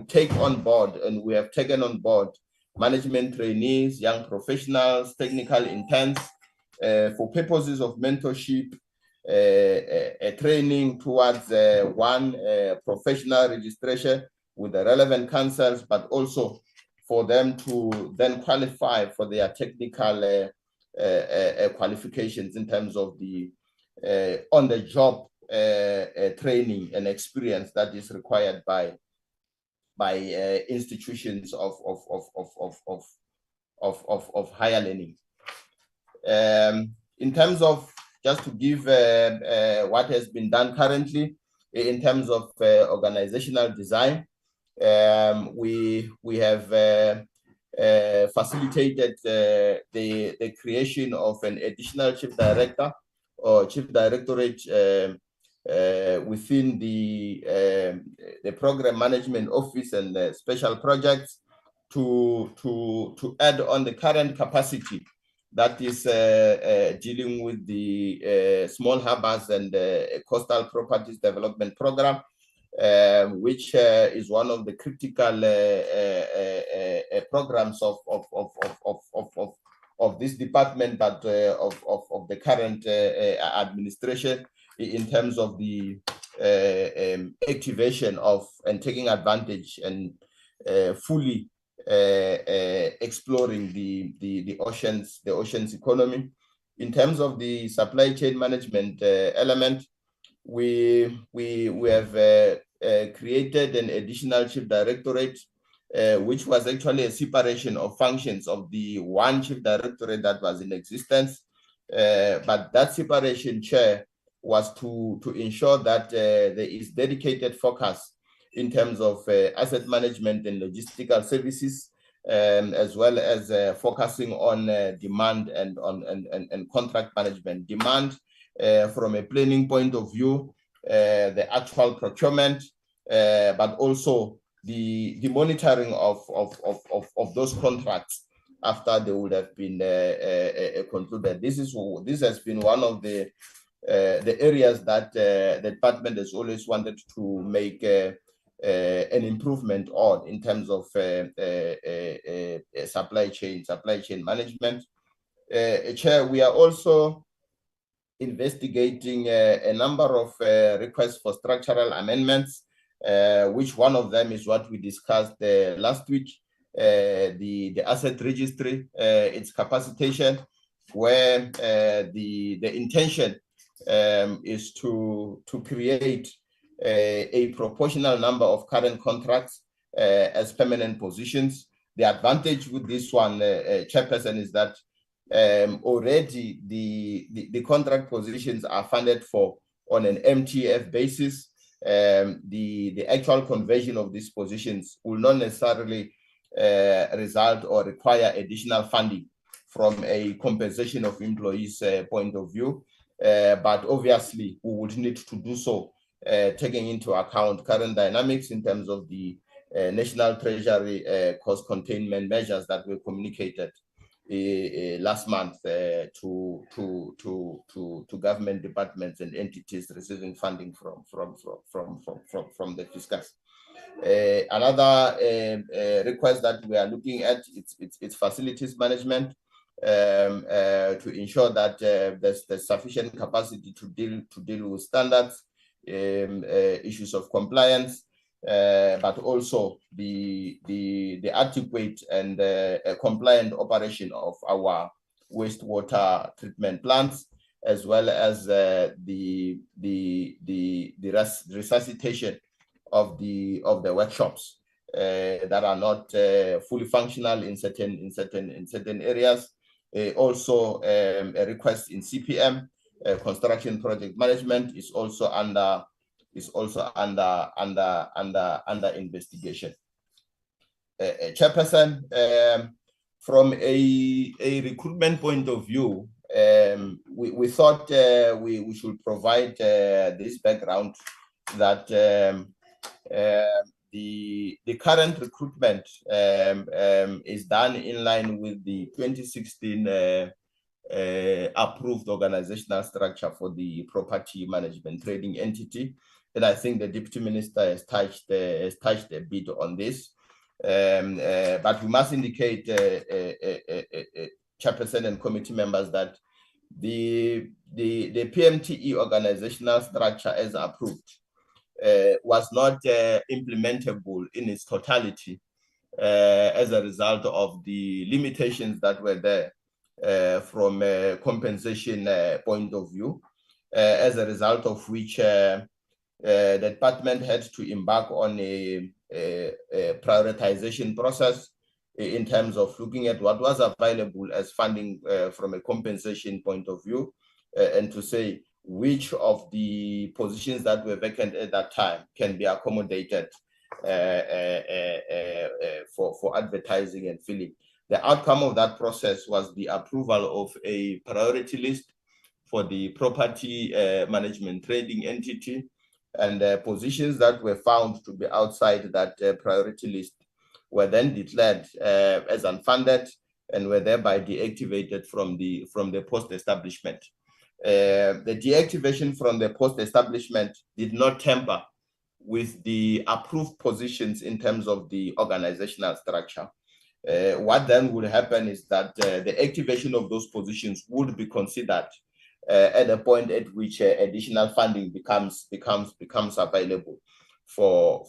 take on board, and we have taken on board, management trainees, young professionals, technical interns, for purposes of mentorship, training towards professional registration with the relevant councils, but also for them to then qualify for their technical qualifications in terms of the on-the-job training and experience that is required by institutions of higher learning. In terms of, just to give what has been done currently in terms of organizational design, we have facilitated the creation of an additional chief director or chief directorate within the program management office and the special projects to add on the current capacity that is dealing with the small harbors and coastal properties development program, which is one of the critical programs of this department, but of the current administration, in terms of the activation of and taking advantage and fully exploring the oceans economy. In terms of the supply chain management element, we have created an additional chief directorate, which was actually a separation of functions of the one chief directorate that was in existence. But that separation, Chair, was to ensure that there is dedicated focus in terms of asset management and logistical services, as well as focusing on demand and contract management. Demand from a planning point of view, the actual procurement, but also the monitoring of those contracts after they would have been concluded. This has been one of the areas that the department has always wanted to make an improvement on in terms of supply chain management. Chair, we are also investigating a number of requests for structural amendments, which one of them is what we discussed last week, the asset registry, its capacitation, where the intention is to create a proportional number of current contracts as permanent positions. The advantage with this one, Chairperson, is that already the contract positions are funded for on an MTF basis. The actual conversion of these positions will not necessarily result or require additional funding from a compensation of employees point of view, but obviously we would need to do so taking into account current dynamics in terms of the National Treasury cost containment measures that were communicated last month to government departments and entities receiving funding from the fiscus. Another request that we are looking at it's facilities management to ensure that there's sufficient capacity to deal with standards, issues of compliance, but also the adequate and compliant operation of our wastewater treatment plants, as well as the resuscitation of the workshops that are not fully functional in certain areas. Also, a request in CPM, construction project management, is also under investigation. Chairperson, from a recruitment point of view, we thought we should provide this background that the current recruitment is done in line with the 2016 approved organizational structure for the property management trading entity, and I think the Deputy Minister has touched a bit on this. But we must indicate, Chairperson and committee members, that the PMTE organizational structure as approved was not implementable in its totality as a result of the limitations that were there from a compensation point of view, as a result of which the department had to embark on a prioritization process in terms of looking at what was available as funding from a compensation point of view, and to say which of the positions that were vacant at that time can be accommodated for advertising and filling. The outcome of that process was the approval of a priority list for the property management trading entity, and positions that were found to be outside that priority list were then declared as unfunded and were thereby deactivated from the post-establishment. The deactivation from the post-establishment did not tamper with the approved positions in terms of the organizational structure. What then would happen is that the activation of those positions would be considered at a point at which additional funding becomes available for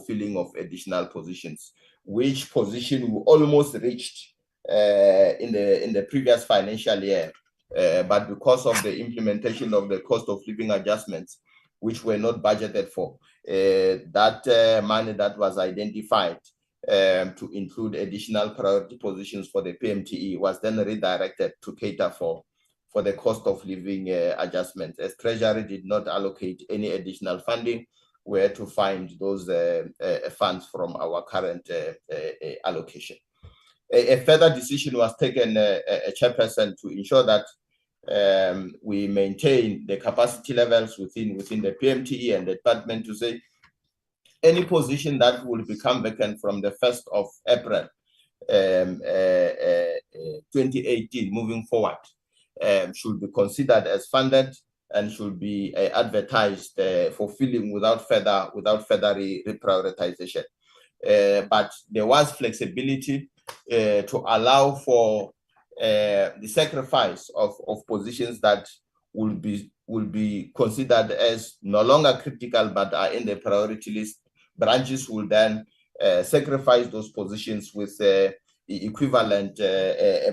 filling of additional positions, which position we almost reached in the previous financial year, but because of the implementation of the cost of living adjustments, which were not budgeted for, that money that was identified to include additional priority positions for the PMTE was then redirected to cater for the cost of living adjustments. As Treasury did not allocate any additional funding, we had to find those funds from our current allocation. A further decision was taken, Chairperson, to ensure that we maintain the capacity levels within the PMTE and the department, to say any position that will become vacant from the 1st of April 2018 moving forward should be considered as funded and should be advertised for filling without further reprioritization. But there was flexibility to allow for the sacrifice of positions that will be considered as no longer critical but are in the priority list. Branches will then sacrifice those positions with equivalent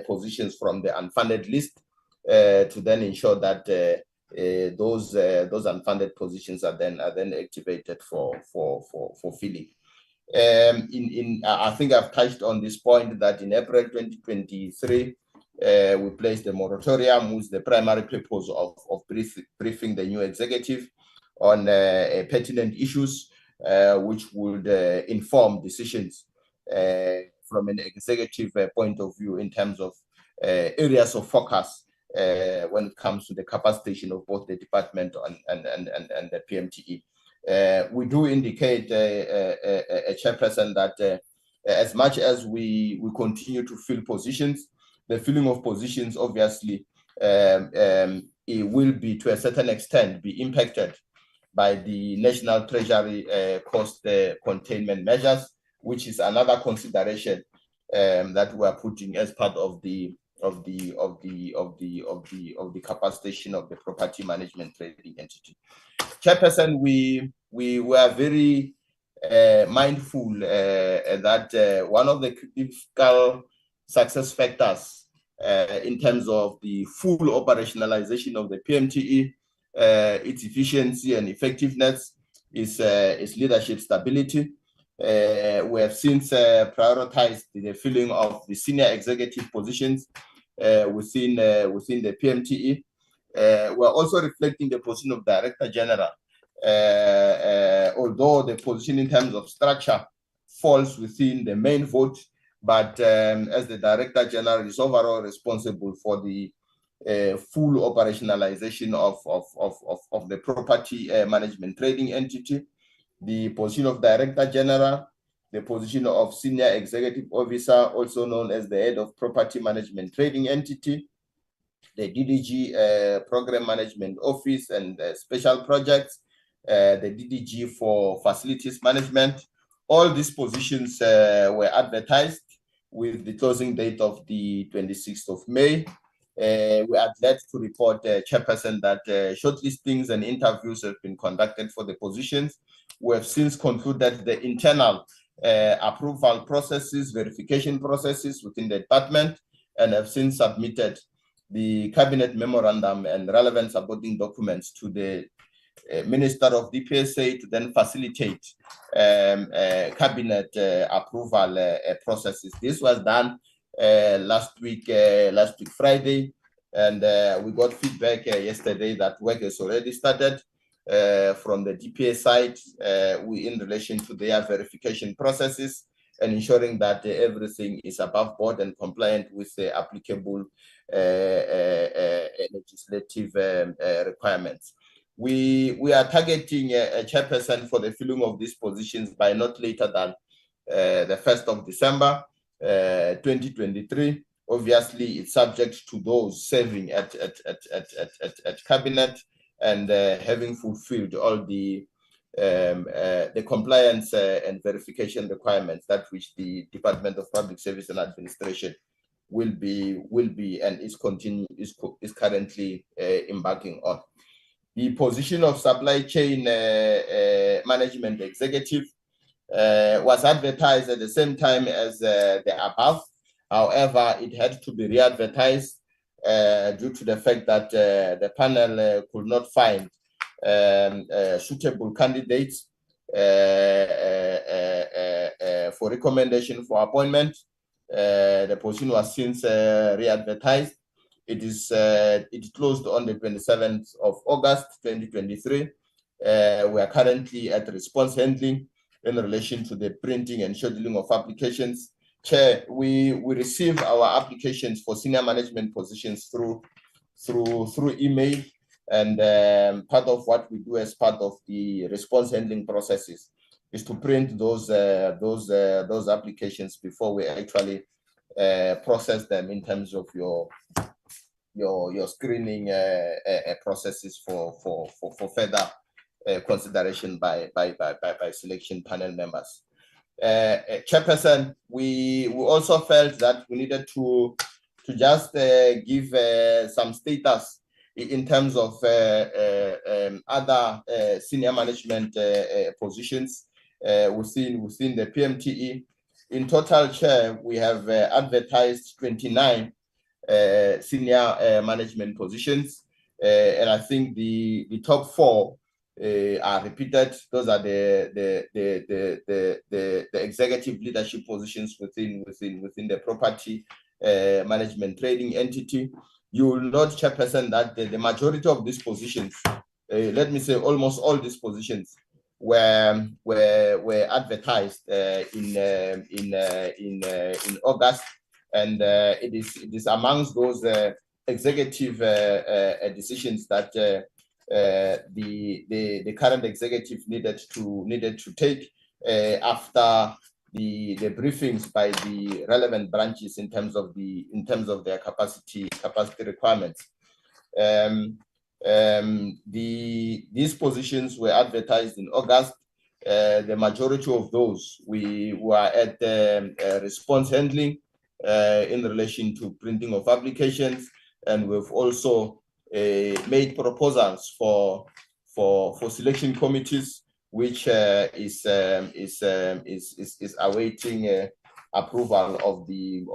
positions from the unfunded list to then ensure that those unfunded positions are then activated for filling. I think I've touched on this point that in April 2023, we placed a moratorium with the primary purpose of briefing the new executive on pertinent issues which would inform decisions from an executive point of view in terms of areas of focus when it comes to the capacitation of both the department and the PMTE. We do indicate, a chairperson, that as much as we continue to fill positions, the filling of positions obviously it will be, to a certain extent, be impacted by the National Treasury cost containment measures, which is another consideration that we are putting as part of the capacitation of the property management trading entity. Chairperson, we were very mindful that one of the critical success factors in terms of the full operationalization of the PMTE, its efficiency and effectiveness, is leadership stability. We have since prioritized the filling of the senior executive positions within the PMTE. We are also reflecting the position of Director General, although the position in terms of structure falls within the main vote, but as the Director General is overall responsible for the full operationalization of the property management trading entity, the position of Director General, the position of Senior Executive Officer, also known as the Head of Property Management Trading Entity, the DDG Program Management Office and Special Projects, the DDG for Facilities Management. All these positions were advertised with the closing date of the 26th of May. We are glad to report, Chairperson, that shortlistings and interviews have been conducted for the positions. We have since concluded the internal approval processes, verification processes within the department, and have since submitted the cabinet memorandum and relevant supporting documents to the Minister of DPSA to then facilitate cabinet approval processes. This was done last week Friday, and we got feedback yesterday that work has already started from the DPA side in relation to their verification processes and ensuring that everything is above board and compliant with the applicable legislative requirements. We are targeting a chairperson for the filling of these positions by not later than the 1st of December 2023. Obviously, it's subject to those serving at cabinet and having fulfilled all the compliance and verification requirements that which the Department of Public Service and Administration will be and is currently embarking on. The position of supply chain management executive was advertised at the same time as the above. However, it had to be re-advertised due to the fact that the panel could not find suitable candidates for recommendation for appointment. The position was since re-advertised. It closed on the 27th of August 2023. We are currently at response handling in relation to the printing and scheduling of applications. Chair, we receive our applications for senior management positions through email, and part of what we do as part of the response handling processes is to print those applications before we actually process them in terms of your screening processes for further consideration by selection panel members. Chairperson, we also felt that we needed to just give some status in terms of other senior management positions within the PMTE. In total, Chair, we have advertised 29 senior management positions, and I think the top 4 are repeated. Those are the executive leadership positions within the property management trading entity. You will note, Chairperson, that the majority of these positions, let me say almost all these positions, were advertised in August, and it is amongst those executive decisions that the current executive needed to take after the briefings by the relevant branches in terms of their capacity requirements. These positions were advertised in August. The majority of those we were at response handling in relation to printing of applications, and we've also made proposals for selection committees, which is awaiting approval of the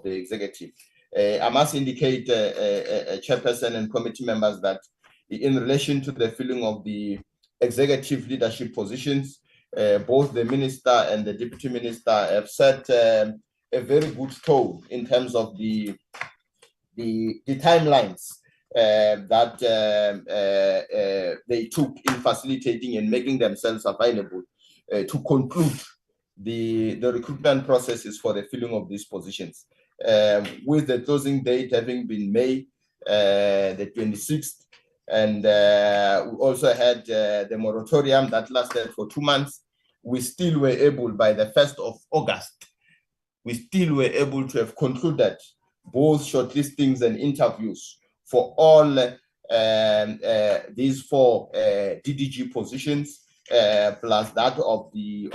executive. I must indicate, Chairperson and committee members, that in relation to the filling of the executive leadership positions, both the minister and the deputy minister have set a very good tone in terms of the timelines that they took in facilitating and making themselves available to conclude the recruitment processes for the filling of these positions. With the closing date having been May the 26th, and we also had the moratorium that lasted for 2 months, we still were able, by the 1st of August, we still were able to have concluded both shortlistings and interviews for all these 4 DDG positions, plus that of the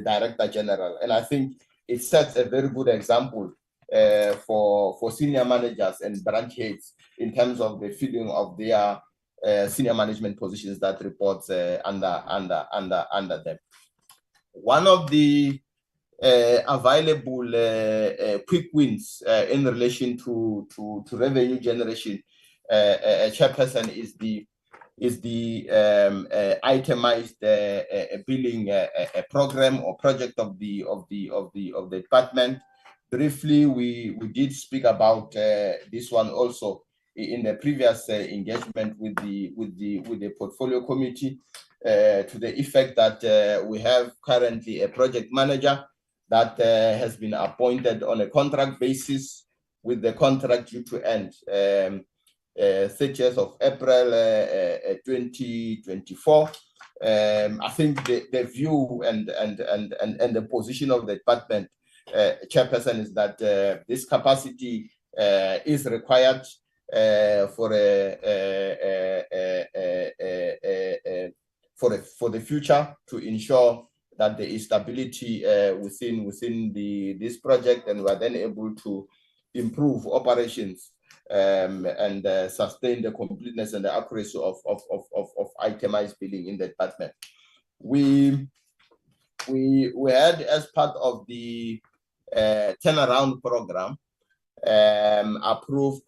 Director General. And I think it sets a very good example for senior managers and branch heads in terms of the filling of their senior management positions that reports under them. One of the available quick wins in relation to revenue generation, Chairperson, is the itemized billing program or project of the department. Briefly, we did speak about this one also in the previous engagement with the portfolio committee, to the effect that we have currently a project manager that has been appointed on a contract basis, with the contract due to end 30th of April 2024. I think the view and the position of the department, Chairperson, is that this capacity is required for the future, to ensure that there is stability within this project, and we are then able to improve operations and sustain the completeness and the accuracy of itemized billing in the department. We had, as part of the turnaround program, approved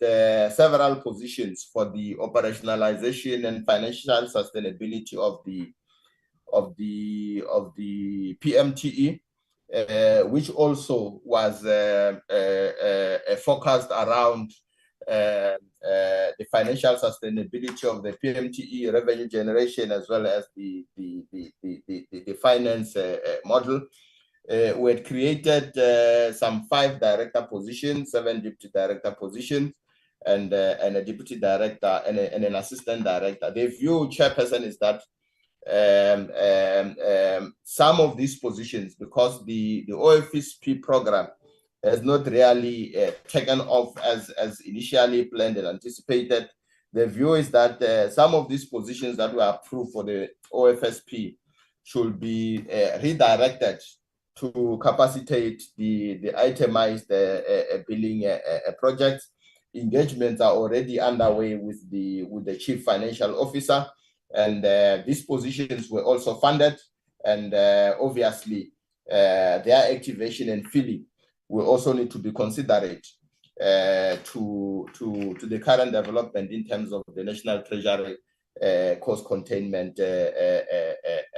several positions for the operationalization and financial sustainability of the PMTE, which also was focused around the financial sustainability of the PMTE revenue generation, as well as the finance model. We had created some 5 director positions, 7 deputy director positions, and a deputy director and an assistant director. The view, Chairperson, is that some of these positions, because the OFSP program has not really taken off as initially planned and anticipated, the view is that some of these positions that were approved for the OFSP should be redirected to capacitate the itemized billing projects. Engagements are already underway with the Chief Financial Officer, and these positions were also funded, and obviously their activation and filling will also need to be considerate to the current development in terms of the National Treasury cost containment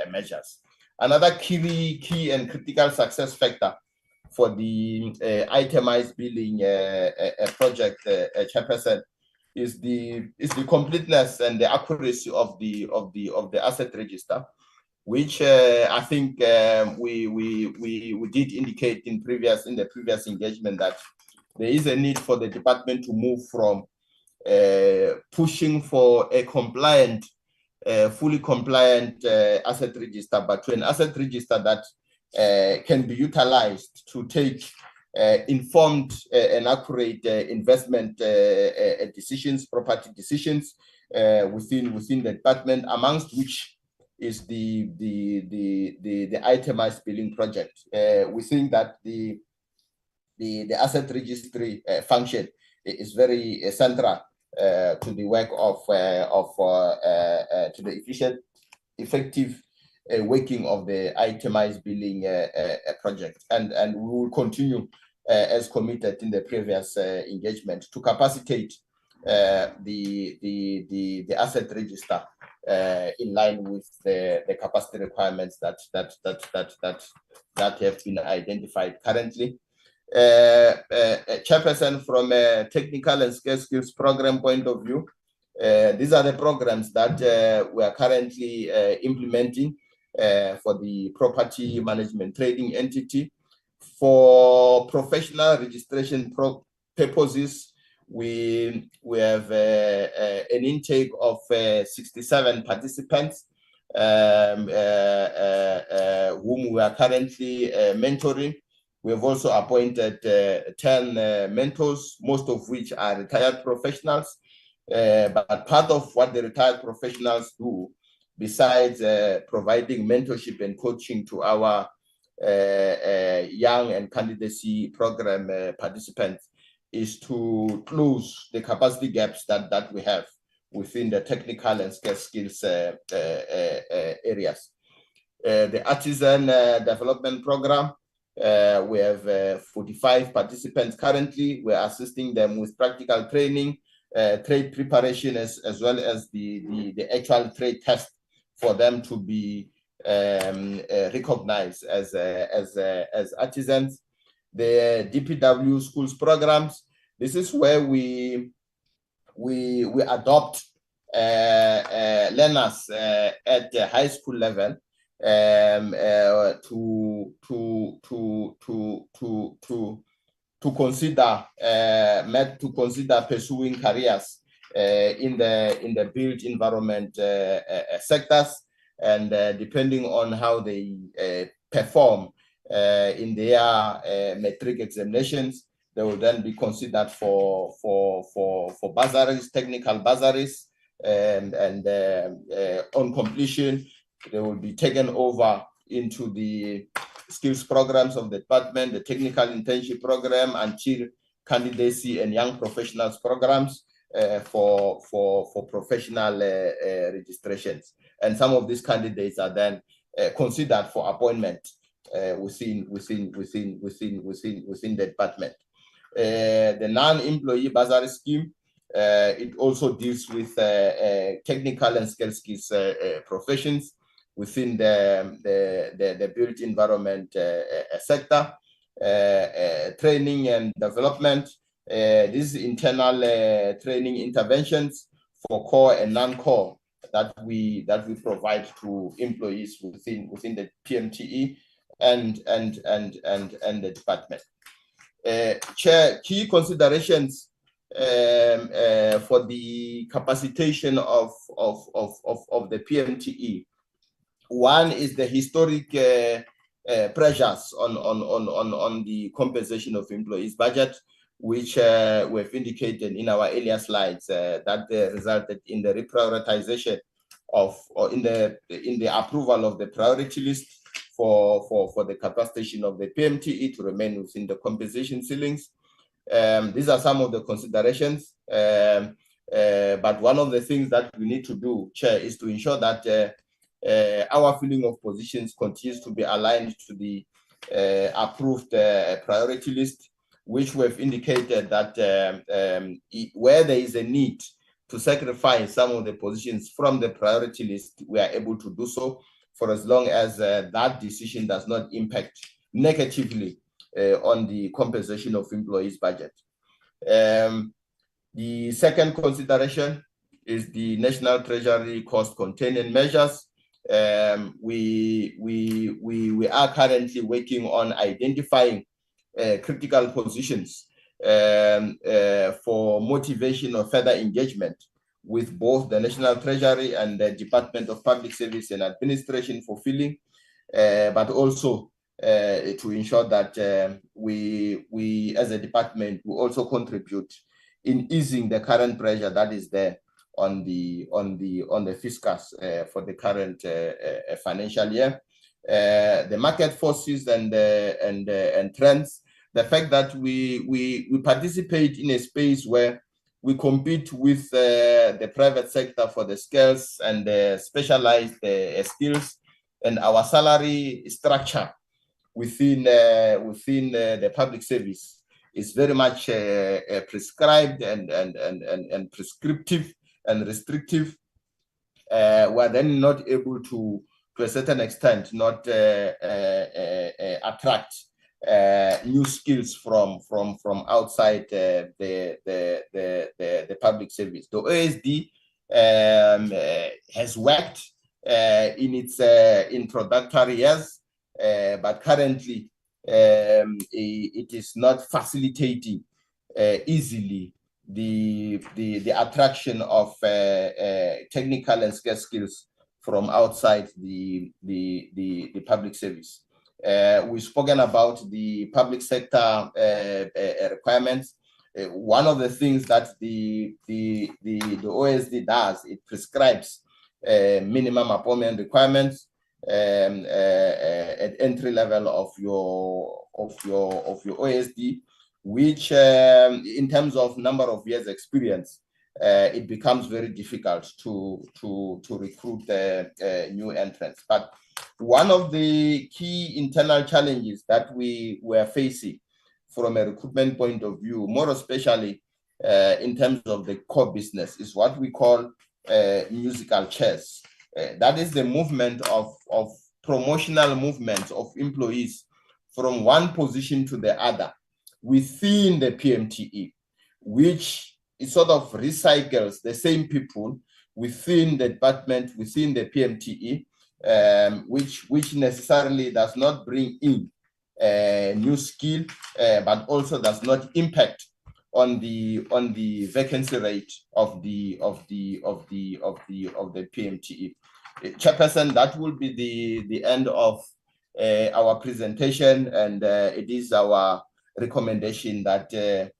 measures. Another key and critical success factor for the itemized billing project, Chairperson, is the completeness and the accuracy of the asset register, which I think we did indicate in the previous engagement that there is a need for the department to move from pushing for a compliant, fully compliant asset register, but to an asset register that can be utilized to take informed and accurate investment decisions, property decisions within the department, amongst which is the itemized billing project. We think that the asset registry function is very central to the work of to the effective working of the itemized billing project, and we will continue as committed in the previous engagement to capacitate the asset register in line with the capacity requirements that have been identified currently. Chairperson, from a technical and skills program point of view, these are the programs that we are currently implementing for the property management trading entity. For professional registration purposes, we have an intake of 67 participants whom we are currently mentoring. We have also appointed 10 mentors, most of which are retired professionals. But part of what the retired professionals do, besides providing mentorship and coaching to our young and candidacy program participants, is to close the capacity gaps that we have within the technical and skills areas. The artisan development program, we have 45 participants currently. We're assisting them with practical training, trade preparation, as well as the actual trade test for them to be recognized as artisans. The DPWI schools programs, this is where we adopt learners at the high school level to consider pursuing careers in the built environment sectors, and depending on how they perform in their metric examinations, they will then be considered for bursaries, technical bursaries, and on completion, they will be taken over into the skills programs of the department, the technical internship program, until candidacy and young professionals programs for professional registrations. And some of these candidates are then considered for appointment within the department. The non-employee bursary scheme, it also deals with technical and skills professions within the built environment sector. Training and development, these internal training interventions for core and non-core that we provide to employees within the PMTE and the department. Chair, key considerations for the capacitation of the PMTE. One is the historic pressures on the compensation of employees' budget, which we've indicated in our earlier slides, that resulted in the reprioritization of, or in the approval of the priority list for the capacitation of the PMTE to remain within the compensation ceilings. These are some of the considerations, but one of the things that we need to do, Chair, is to ensure that our filling of positions continues to be aligned to the approved priority list, which we've indicated that where there is a need to sacrifice some of the positions from the priority list, we are able to do so, for as long as that decision does not impact negatively on the compensation of employees' budget. The second consideration is the National Treasury cost containment measures. We are currently working on identifying critical positions for motivation or further engagement with both the National Treasury and the Department of Public Service and Administration fulfilling, but also to ensure that we as a department will also contribute in easing the current pressure that is there on the fiscus for the current financial year. The market forces and trends, the fact that we participate in a space where we compete with the private sector for the skills and the specialized skills, and our salary structure within the public service is very much prescribed and prescriptive and restrictive. We're then not able to a certain extent, not attract new skills from outside the public service. The OSD has worked in its introductory years, but currently it is not facilitating easily the attraction of technical and skills from outside the public service. We've spoken about the public sector requirements. One of the things that the OSD does, it prescribes minimum appointment requirements at entry level of your OSD, which in terms of number of years experience, it becomes very difficult to recruit new entrants. But one of the key internal challenges that we were facing from a recruitment point of view, more especially in terms of the core business, is what we call musical chairs. That is the movement of promotional movements of employees from one position to the other within the PMTE, which it sort of recycles the same people within the department, within the PMTE, which necessarily does not bring in new skill, but also does not impact on the vacancy rate of the PMTE. Chairperson, that will be the end of our presentation, and it is our recommendation that the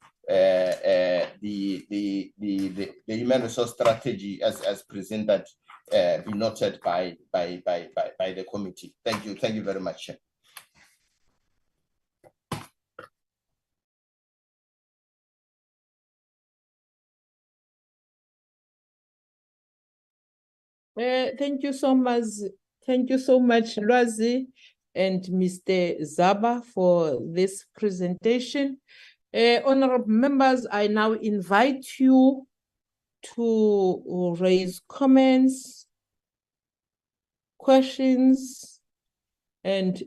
human resource strategy as presented be noted by the committee. Thank you very much. Thank you so much. Thank you so much, Lwazi and Mr. Zaba, for this presentation. Honorable members, I now invite you to raise comments, questions, and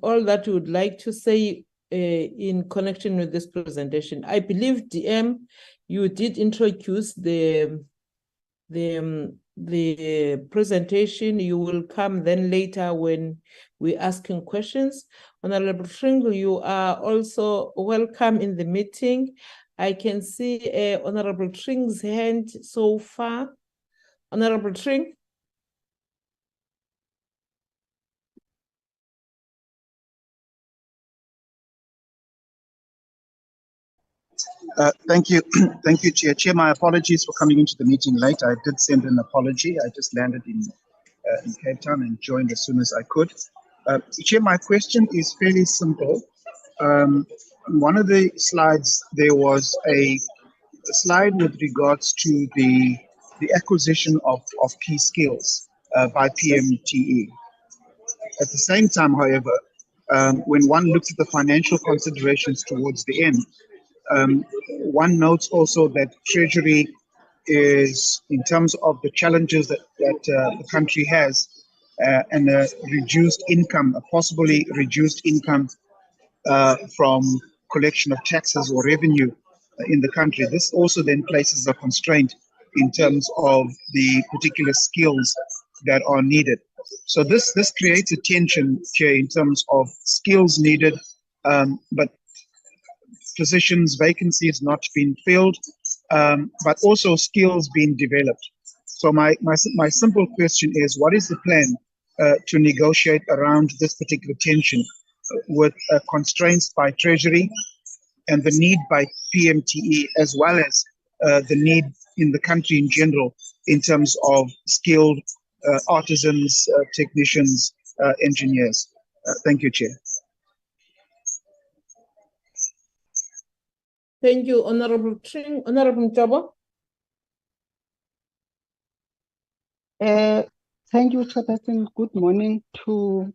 all that you would like to say in connection with this presentation. I believe, DM, you did introduce the presentation. You will come then later when we're asking questions. Honorable Tring, you are also welcome in the meeting. I can see Honorable Tring's hand so far. Honorable Tring. Thank you. Thank you, Chair. Chair, my apologies for coming into the meeting late. I did send an apology. I just landed in Cape Town and joined as soon as I could. Chair, my question is fairly simple. On one of the slides, there was a slide with regards to the acquisition of key skills by PMTE. At the same time, however, when one looks at the financial considerations towards the end, one notes also that Treasury is, in terms of the challenges that the country has, and a reduced income, a possibly reduced income from collection of taxes or revenue in the country. This also then places a constraint in terms of the particular skills that are needed. So this creates a tension, Chair, in terms of skills needed but positions, vacancies not being filled, but also skills being developed. So my simple question is, what is the plan to negotiate around this particular tension with constraints by Treasury and the need by PMTE, as well as the need in the country in general in terms of skilled artisans, technicians, engineers? Thank you, Chair. Thank you, Honorable Tring. Honorable Mjabo. Thank you, Chairperson. Good morning to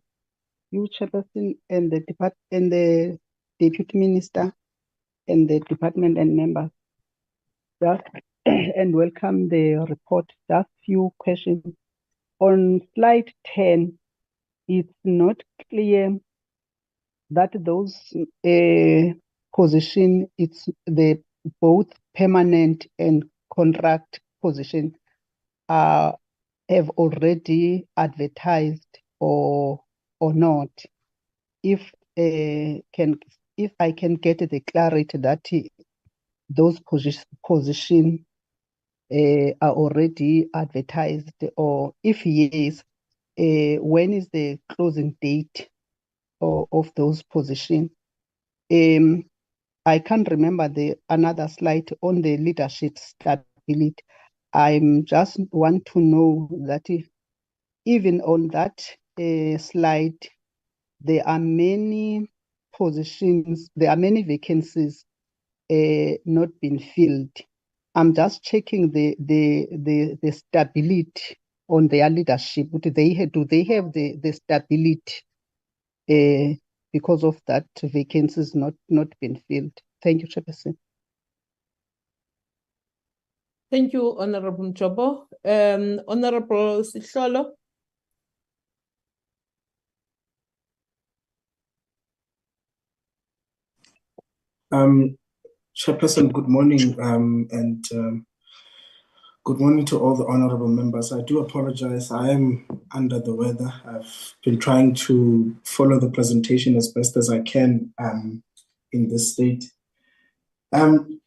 you, Chairperson, and the Deputy Minister and the department and members. And welcome the report. Just few questions. On slide 10, it's not clear that those position, it's the both permanent and contract position have already advertised or not. If I can get the clarity that those positions are already advertised, or if yes, when is the closing date of those positions? I can't remember another slide on the leadership stability. I'm just want to know that even on that slide, there are many positions, there are many vacancies not been filled. I'm just checking the stability on their leadership. Do they have the stability because of that vacancies not been filled? Thank you, Chairperson. Thank you, Honorable Mjabo. Honorable Sihlolo. Chairperson, good morning, and good morning to all the honorable members. I do apologize. I am under the weather. I've been trying to follow the presentation as best as I can in this state.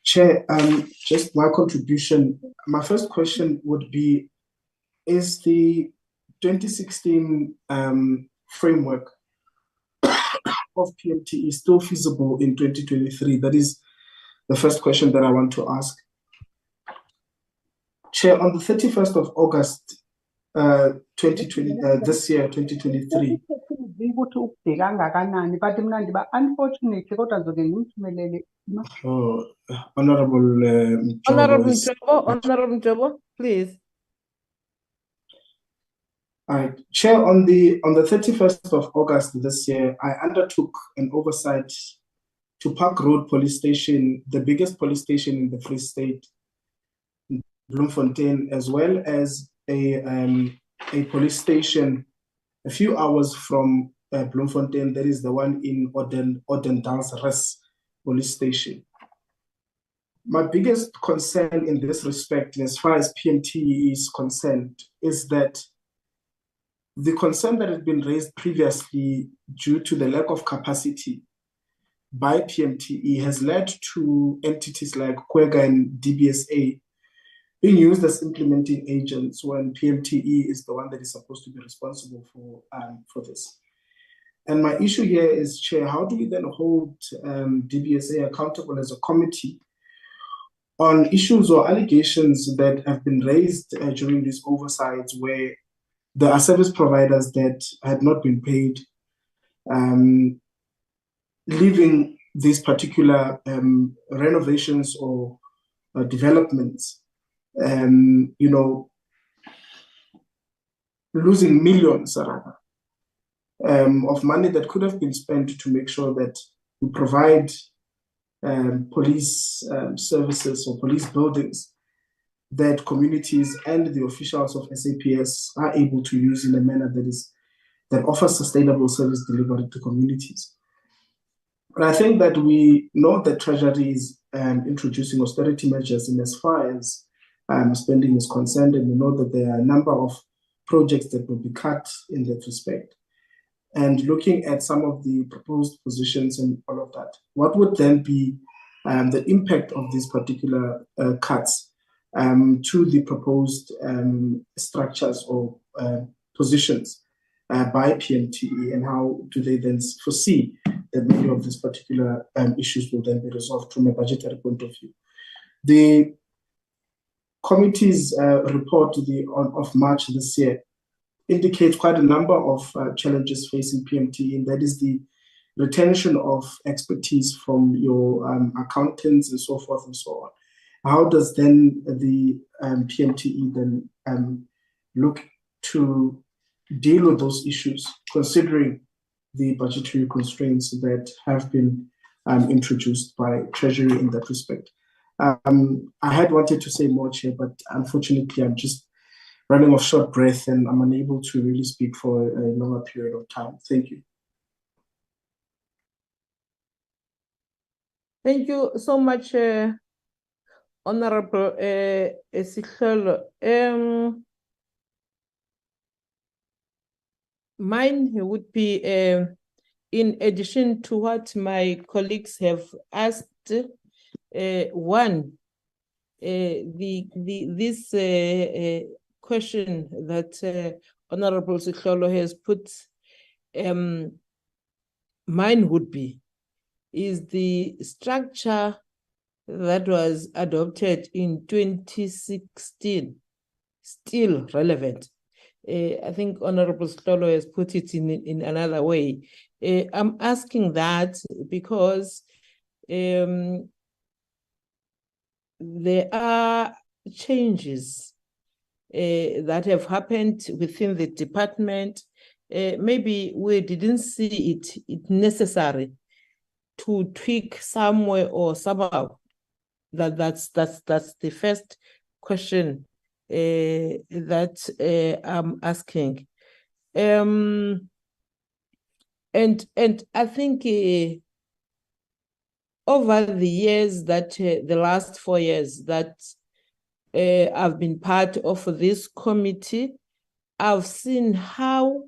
Chair, just my contribution. My first question would be, is the 2016 framework of PMTE still feasible in 2023? That is the first question that I want to ask. Chair, on the 31st of August 2020, this year, 2023. Oh, Honorable Mjabo, please. All right, Chair, on the 31st of August this year, I undertook an oversight to Park Road Police Station, the biggest police station in the Free State, Bloemfontein, as well as a police station a few hours from Bloemfontein. That is the one in Odendaalsrus Police Station. My biggest concern in this respect, as far as PMTE is concerned, is that the concern that had been raised previously due to the lack of capacity by PMTE has led to entities like Kwega and DBSA being used as implementing agents when PMTE is the one that is supposed to be responsible for this. And my issue here is, Chair, how do we then hold DBSA accountable as a committee on issues or allegations that have been raised during these oversights, where there are service providers that had not been paid, leaving these particular renovations or developments, losing millions of money that could have been spent to make sure that we provide police services or police buildings that communities and the officials of SAPS are able to use in a manner that offers sustainable service delivery to communities. And I think that we know that Treasury is introducing austerity measures in as far as spending is concerned, and we know that there are a number of projects that will be cut in that respect. and looking at some of the proposed positions and all of that, what would then be the impact of these particular cuts to the proposed structures or positions by PMTE, and how do they then foresee that many of these particular issues will then be resolved from a budgetary point of view? The committee's report of March this year indicates quite a number of challenges facing PMTE, and that is the retention of expertise from your accountants and so forth and so on. How does then the PMTE then look to deal with those issues, considering the budgetary constraints that have been introduced by Treasury in that respect? I had wanted to say more, Chair, but unfortunately I'm just running off short breath and I'm unable to really speak for a longer period of time. Thank you. Thank you so much, Honorable Sihlolo. Mine would be, in addition to what my colleagues have asked, one, this question that Honorable Sihlolo has put, mine would be, is the structure that was adopted in 2016 still relevant? I think Honorable Sihlolo has put it in another way. I'm asking that because there are changes that have happened within the department. Maybe we didn't see it necessary to tweak somewhere or somehow. That's the first question that I'm asking. And I think over the years that the last 4 years that I've been part of this committee, I've seen how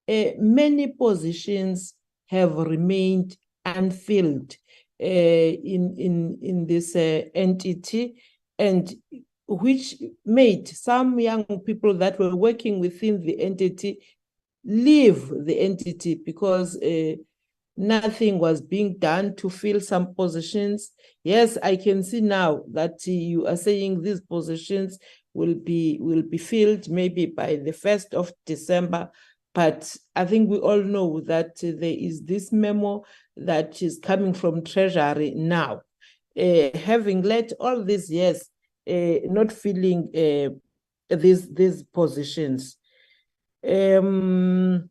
many positions have remained unfilled in this entity, and which made some young people that were working within the entity leave the entity because nothing was being done to fill some positions. Yes, I can see now that you are saying these positions will be filled maybe by the 1st of December, but I think we all know that there is this memo that is coming from Treasury now, having let all these years not filling these positions. And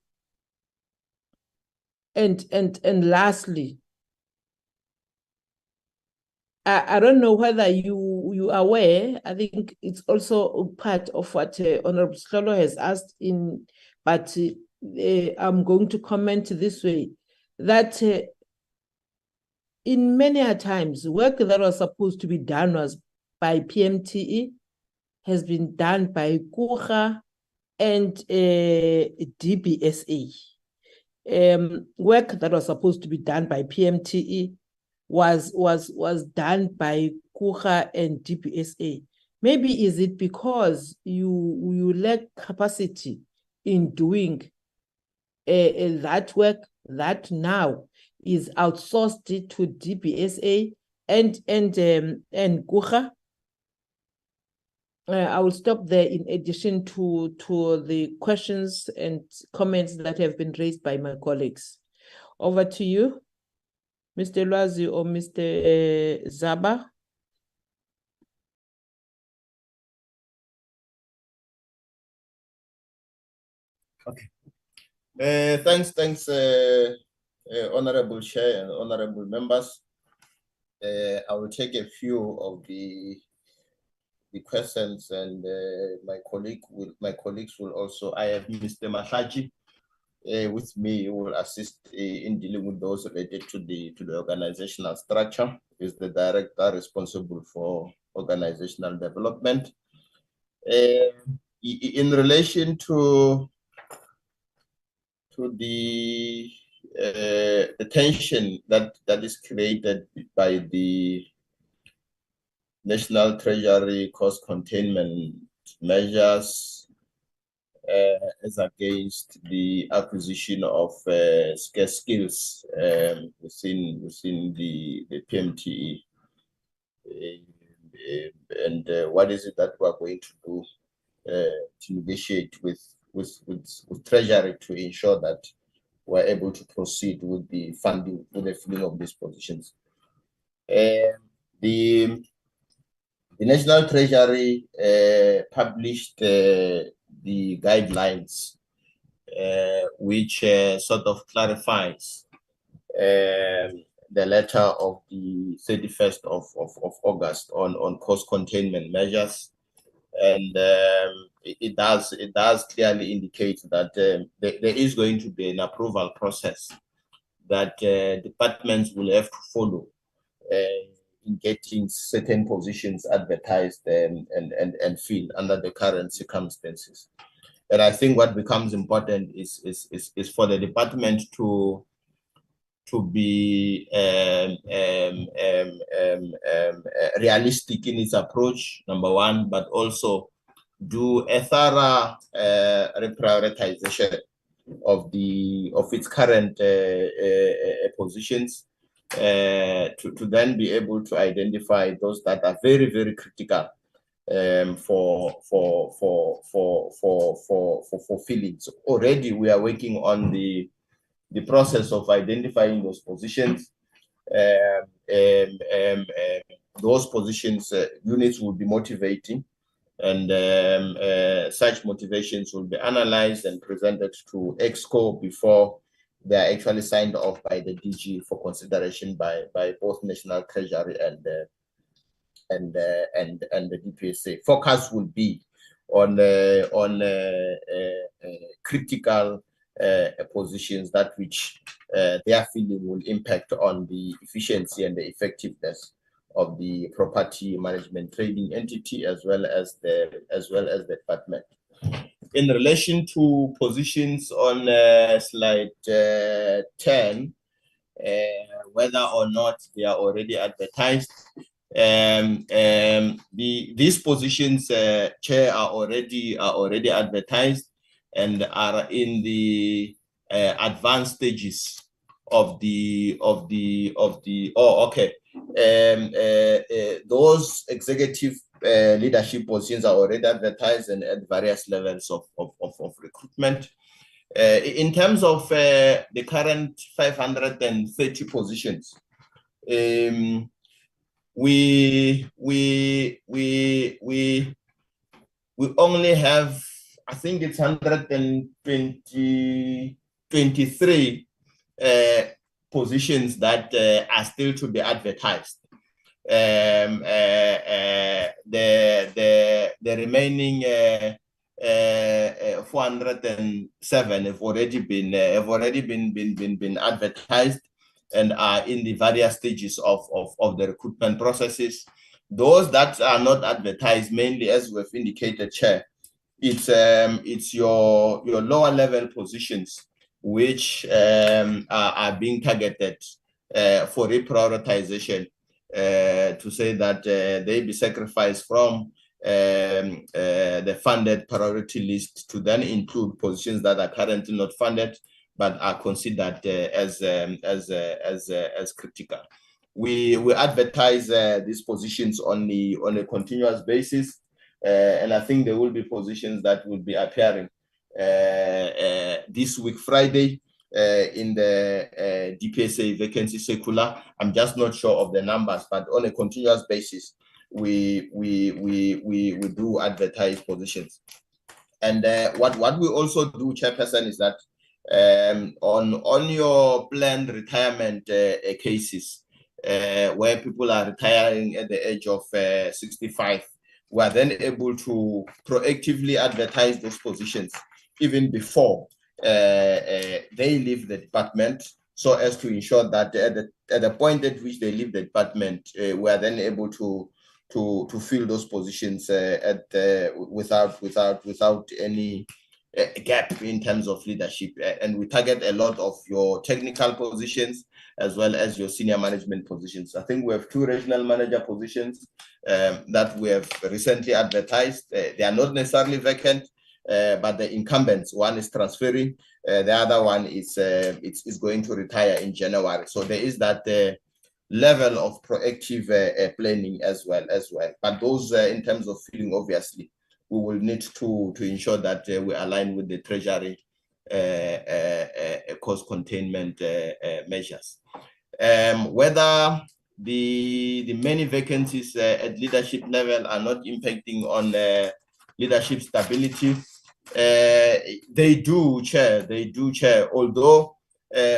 lastly, I don't know whether you are aware, I think it's also part of what Honorable Sihlolo has asked but I'm going to comment this way, that in many a times, work that was supposed to be done was by PMTE has been done by KUGA and DPSA. Work that was supposed to be done by PMTE was done by KUGA and DPSA. Maybe is it because you lack capacity in doing that work that now is outsourced to DPSA and KUGA? I will stop there in addition to the questions and comments that have been raised by my colleagues. Over to you, Mr. Lwazi or Mr. Zaba. Okay. Thanks, Honorable Chair and Honorable Members. I will take a few of the questions, and my colleagues will also. I have Mr. Mahlaji with me, who will assist in dealing with those related to the organizational structure. Is the director responsible for organizational development. In relation to the tension that is created by the National Treasury cost containment measures as against the acquisition of scarce skills within the PMTE. And what is it that we're going to do to negotiate with Treasury to ensure that we're able to proceed with the funding, with the filling of these positions. The National Treasury published the guidelines which sort of clarifies the letter of the 31st of August on cost containment measures. And it does clearly indicate that there is going to be an approval process that departments will have to follow in getting certain positions advertised and filled under the current circumstances. And I think what becomes important is for the department to be realistic in its approach, number one, but also do a thorough reprioritization of its current positions to then be able to identify those that are very, very critical for filling. So already we are working on the process of identifying those positions. Those positions, units will be motivating, and such motivations will be analyzed and presented to EXCO before they are actually signed off by the DG for consideration by both National Treasury and the DPSA. Focus will be on critical positions that which their filling will impact on the efficiency and the effectiveness of the property management trading entity as well as the department. In relation to positions on slide 10, whether or not they are already advertised, these positions, Chair, are already advertised and are in the advanced stages of the those executive leadership positions are already advertised and at various levels of recruitment. In terms of the current 530 positions, we only have, I think it's 123 positions that are still to be advertised. The remaining 407 have already been advertised and are in the various stages of the recruitment processes. Those that are not advertised, mainly as we've indicated, Chair, it's your lower level positions which are being targeted for reprioritization, to say that they be sacrificed from the funded priority list to then include positions that are currently not funded but are considered as critical. We advertise these positions on a continuous basis, and I think there will be positions that will be appearing this week, Friday, in the DPSA vacancy circular. I'm just not sure of the numbers, but on a continuous basis, we do advertise positions. And what we also do, Chairperson, is that on your planned retirement cases, where people are retiring at the age of 65, we are then able to proactively advertise those positions even before they leave the department, so as to ensure that at the point at which they leave the department, we are then able to fill those positions without any gap in terms of leadership, and we target a lot of your technical positions as well as your senior management positions. I think we have 2 regional manager positions that we have recently advertised. They are not necessarily vacant, but the incumbents, one is transferring, the other one is going to retire in January. So there is that level of proactive planning as well. But those in terms of filling, obviously, we will need to ensure that we align with the Treasury cost containment measures. Whether the many vacancies at leadership level are not impacting on leadership stability, they do, Chair. Although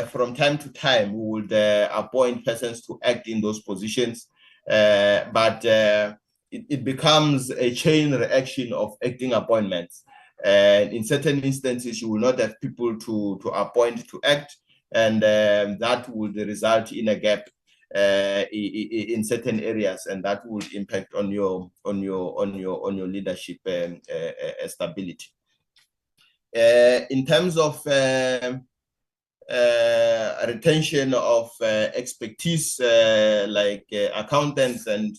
from time to time we would appoint persons to act in those positions, but it becomes a chain reaction of acting appointments. And in certain instances, you will not have people to appoint to act, and that would result in a gap in certain areas, and that would impact on your leadership stability. In terms of retention of expertise like accountants and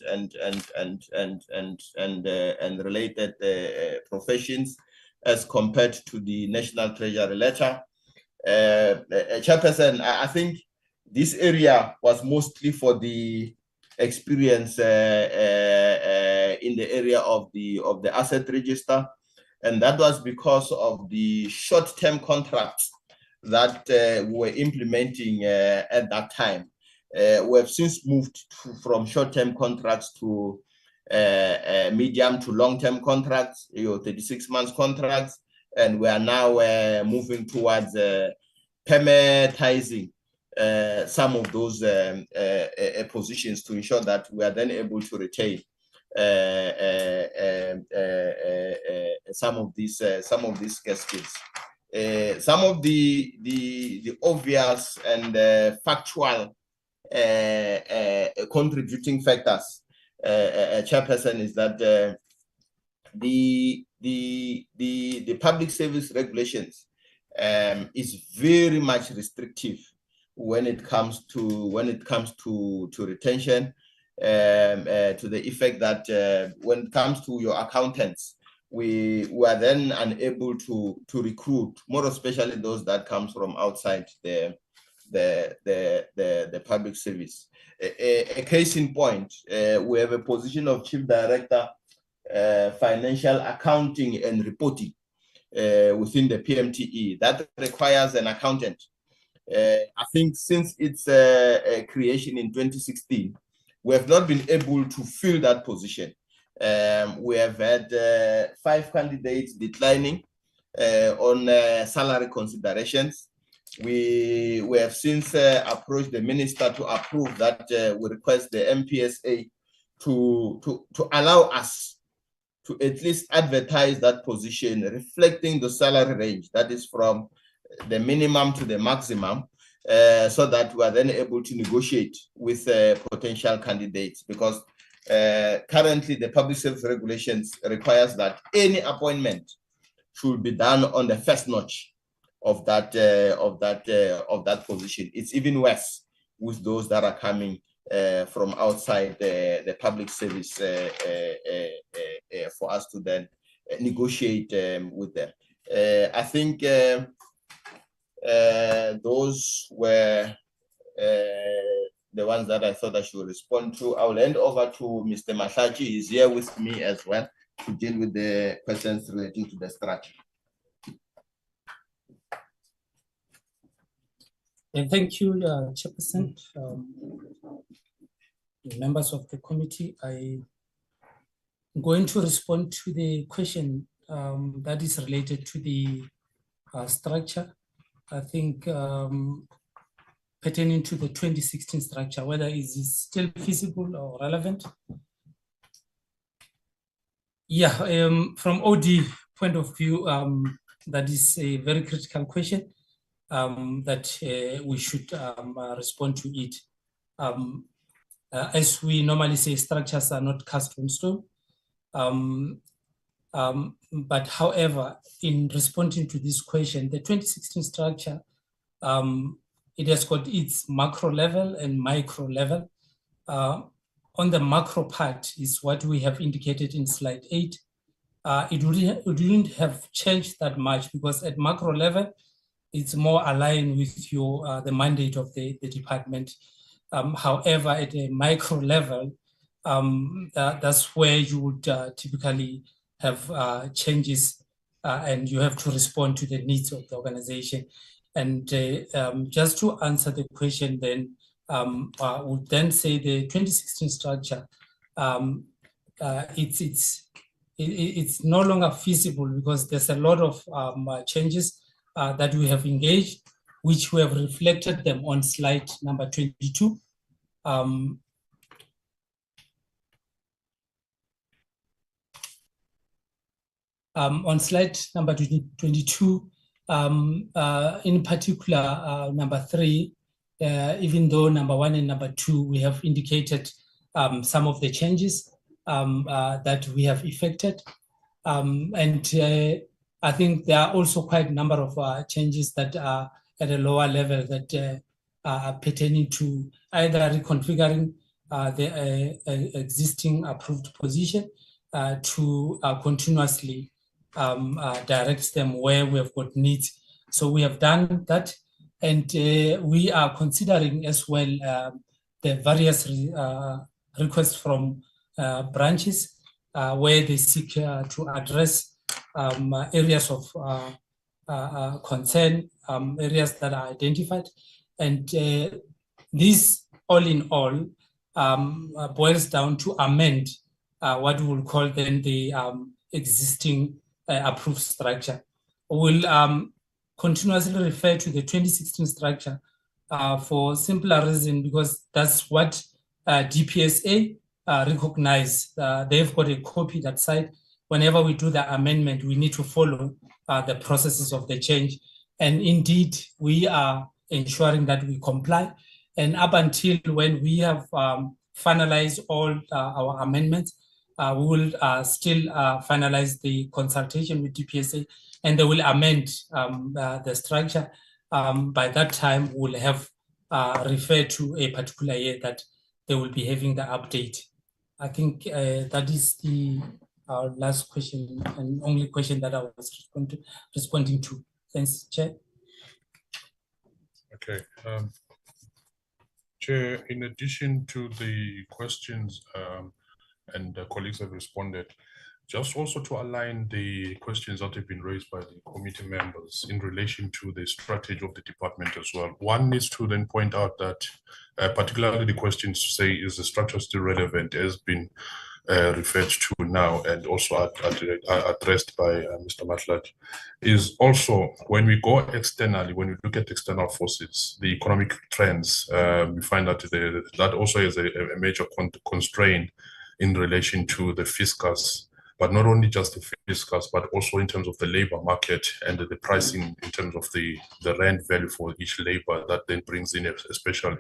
related professions as compared to the National Treasury letter. Chairperson, I think this area was mostly for the experience in the area of the asset register, and that was because of the short-term contracts that we were implementing at that time. We have since moved from short-term contracts to medium to long-term contracts, 36 months contracts, and we are now moving towards permitizing some of those positions to ensure that we are then able to retain some of these skills. Some of the obvious and factual contributing factors, Chairperson, is that the public service regulations is very much restrictive when it comes to retention, to the effect that when it comes to your accountants, we are then unable to recruit, more especially those that comes from outside the public service. A case in point, we have a position of Chief Director, Financial Accounting and Reporting within the PMTE that requires an accountant. I think since its creation in 2016, we have not been able to fill that position. We have had 5 candidates declining on salary considerations. We have since approached the minister to approve that. We request the MPSA to allow us to at least advertise that position reflecting the salary range, that is from the minimum to the maximum, so that we are then able to negotiate with potential candidates, because currently the public service regulations requires that any appointment should be done on the first notch of that position. It's even worse with those that are coming from outside the public service for us to then negotiate with them. I think those were the ones that I thought I should respond to. I will hand over to Mr. Mahlachi. He's here with me as well to deal with the questions relating to the structure. Thank you, Chairperson. Members of the committee, I'm going to respond to the question that is related to the structure. I think pertaining to the 2016 structure, whether it is still feasible or relevant. Yeah, from OD point of view, that is a very critical question that we should respond to it. As we normally say, structures are not cast in stone. But however, in responding to this question, the 2016 structure, it has got its macro level and micro level. On the macro part is what we have indicated in slide 8. It wouldn't have changed that much because at macro level, it's more aligned with your the mandate of the department. However, at a micro level, that's where you would typically have changes and you have to respond to the needs of the organization. And just to answer the question then, would then say the 2016 structure, it's no longer feasible because there's a lot of changes that we have engaged, which we have reflected them on slide number 22. On slide number 22, in particular, number 3, even though number 1 and number 2, we have indicated some of the changes that we have effected. And I think there are also quite a number of changes that are at a lower level that are pertaining to either reconfiguring the existing approved position to continuously direct them where we have got needs. So we have done that, and we are considering as well the various requests from branches where they seek to address areas of concern, areas that are identified. And this, all in all, boils down to amend what we will call then the existing approved structure. We'll continuously refer to the 2016 structure for simpler reason, because that's what DPSA recognize. They've got a copy that side. Whenever we do the amendment, we need to follow the processes of the change. And indeed, we are ensuring that we comply. And up until when we have finalized all our amendments, we will still finalize the consultation with DPSA, and they will amend the structure. By that time, we'll have referred to a particular year that they will be having the update. I think that is the last question and only question that I was responding to. Thanks, Chair. Okay. Chair, in addition to the questions and the colleagues have responded, just also to align the questions that have been raised by the committee members in relation to the strategy of the department as well. One needs to then point out that particularly the questions to say, is the structure still relevant, has been referred to now and also addressed by Mr. Matlat, is also when we go externally, when we look at external forces, the economic trends, we find that that also is a major constraint in relation to the fiscus, but not only just the fiscus, but also in terms of the labor market and the pricing in terms of the rent value for each labor that then brings in a special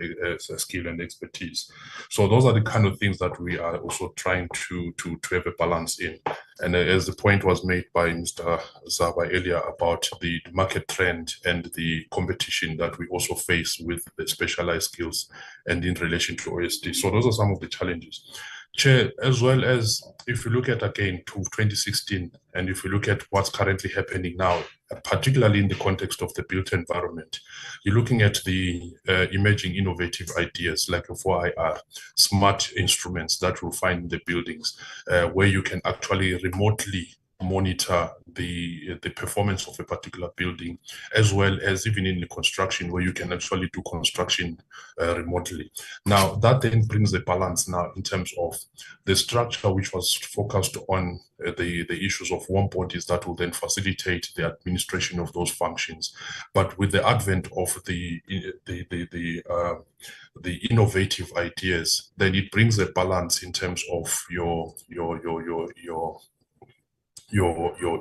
skill and expertise. So those are the kind of things that we are also trying to have a balance in. And as the point was made by Mr. Zaba earlier about the market trend and the competition that we also face with the specialized skills and in relation to OSD. So those are some of the challenges. Chair, as well as if you look at again to 2016, and if you look at what's currently happening now, particularly in the context of the built environment, you're looking at the emerging innovative ideas like a 4IR, smart instruments that you'll find in the buildings, where you can actually remotely monitor the performance of a particular building, as well as even in the construction where you can actually do construction remotely. Now, that then brings a balance now in terms of the structure which was focused on the issues of warm bodies that will then facilitate the administration of those functions. But with the advent of the innovative ideas, then it brings a balance in terms of your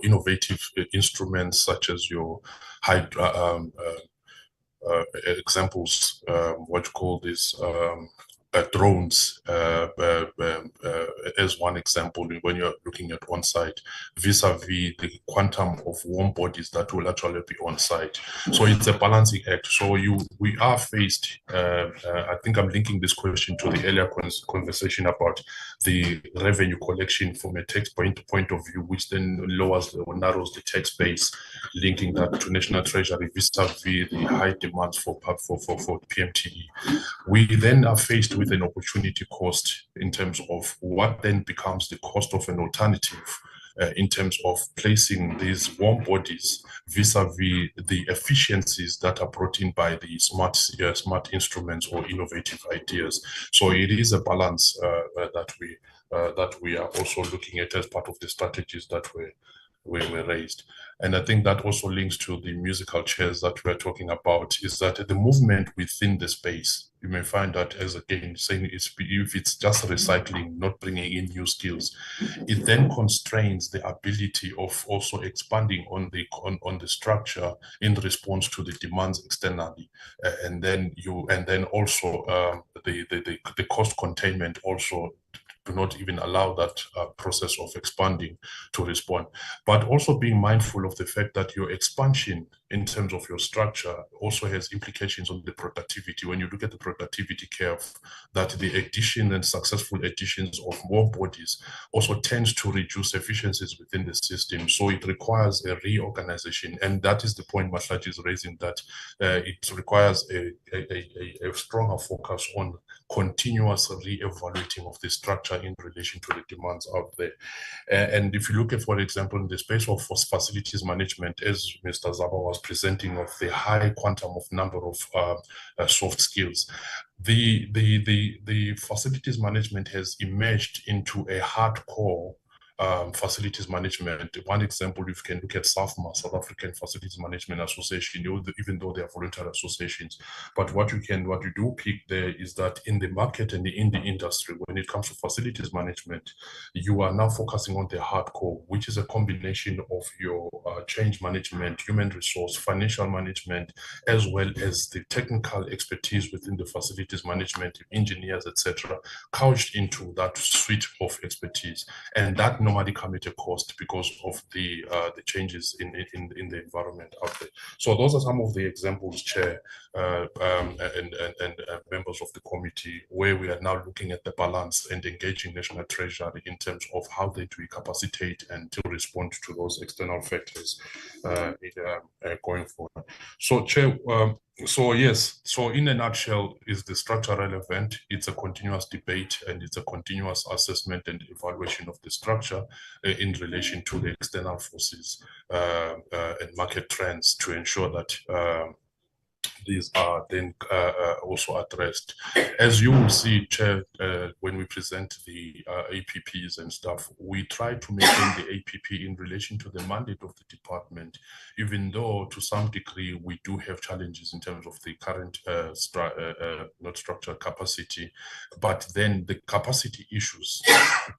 innovative instruments, such as your examples, what you call this, drones as one example when you're looking at on-site, vis-a-vis the quantum of warm bodies that will actually be on-site. So it's a balancing act. So we are faced, I think I'm linking this question to the earlier conversation about the revenue collection from a tax point of view, which then lowers or narrows the tax base, linking that to National Treasury vis-a-vis the high demands for PMTE. We then are faced with an opportunity cost in terms of what then becomes the cost of an alternative in terms of placing these warm bodies vis-a-vis the efficiencies that are brought in by the smart instruments or innovative ideas. So it is a balance that we are also looking at as part of the strategies that were raised. And I think that also links to the musical chairs that we're talking about, is that the movement within the space, you may find that, as again, saying if it's just recycling, not bringing in new skills, it then constrains the ability of also expanding on the structure in response to the demands externally. And then also the cost containment also do not even allow that process of expanding to respond. But also being mindful of the fact that your expansion in terms of your structure also has implications on the productivity. When you look at the productivity curve, that the addition and successful additions of more bodies also tends to reduce efficiencies within the system. So it requires a reorganization. And that is the point Mahlaji is raising, that it requires a stronger focus on continuous re-evaluating of the structure in relation to the demands out there. And if you look at, for example, in the space of facilities management, as Mr. Zaba was presenting, of the high quantum of number of soft skills, the facilities management has emerged into a hardcore facilities management. One example, if you can look at SAFMA, South African Facilities Management Association, even though they are voluntary associations, but what you do pick there is that in the market and in the industry, when it comes to facilities management, you are now focusing on the hardcore, which is a combination of your change management, human resource, financial management, as well as the technical expertise within the facilities management, engineers, etc., couched into that suite of expertise. And that normally come at a cost because of the changes in the environment out there. So those are some of the examples, Chair, and members of the committee, where we are now looking at the balance and engaging National Treasury in terms of how they do capacitate and to respond to those external factors going forward. So, Chair, so yes, so in a nutshell, is the structure relevant? It's a continuous debate and it's a continuous assessment and evaluation of the structure in relation to the external forces and market trends to ensure that these are then also addressed. As you will see, Chair, when we present the APPs and stuff, we try to maintain the APP in relation to the mandate of the department, even though to some degree we do have challenges in terms of the current not structural capacity, but then the capacity issues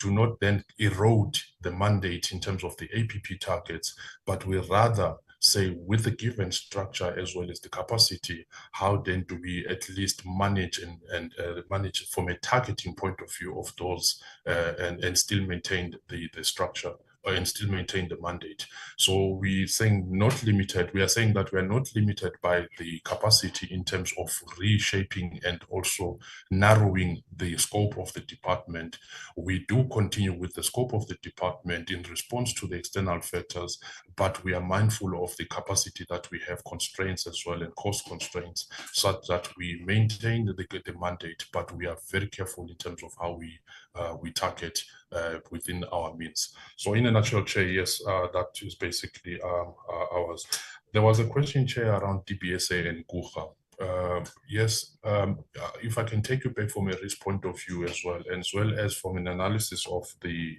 do not then erode the mandate in terms of the APP targets, but we rather say, with the given structure as well as the capacity, how then do we at least manage and manage from a targeting point of view of those and still maintain the structure and still maintain the mandate. So we're saying not limited, we are saying that we are not limited by the capacity in terms of reshaping and also narrowing the scope of the department. We do continue with the scope of the department in response to the external factors, but we are mindful of the capacity that we have, constraints as well and cost constraints, such that we maintain the mandate, but we are very careful in terms of how we target within our means. So in a nutshell, Chair, yes, that is basically ours. There was a question, Chair, around DBSA and Guha. Yes, if I can take you back from a risk point of view as well as from an analysis of the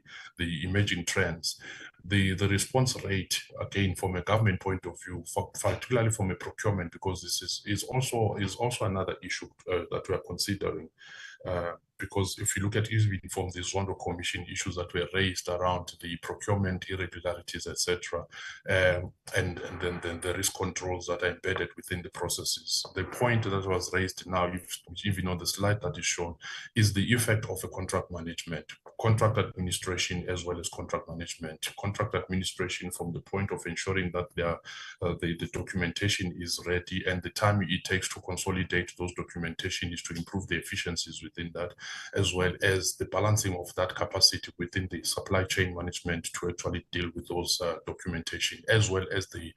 emerging trends, the response rate, again, from a government point of view, particularly from a procurement, because this is also another issue that we are considering. because if you look at even from the Zondo Commission issues that were raised around the procurement irregularities, etc., and then the risk controls that are embedded within the processes. The point that was raised now, even on the slide that is shown, is the effect of a contract management, contract administration, as well as contract management. Contract administration from the point of ensuring that the documentation is ready, and the time it takes to consolidate those documentation is to improve the efficiencies within that, as well as the balancing of that capacity within the supply chain management to actually deal with those documentation, as well as the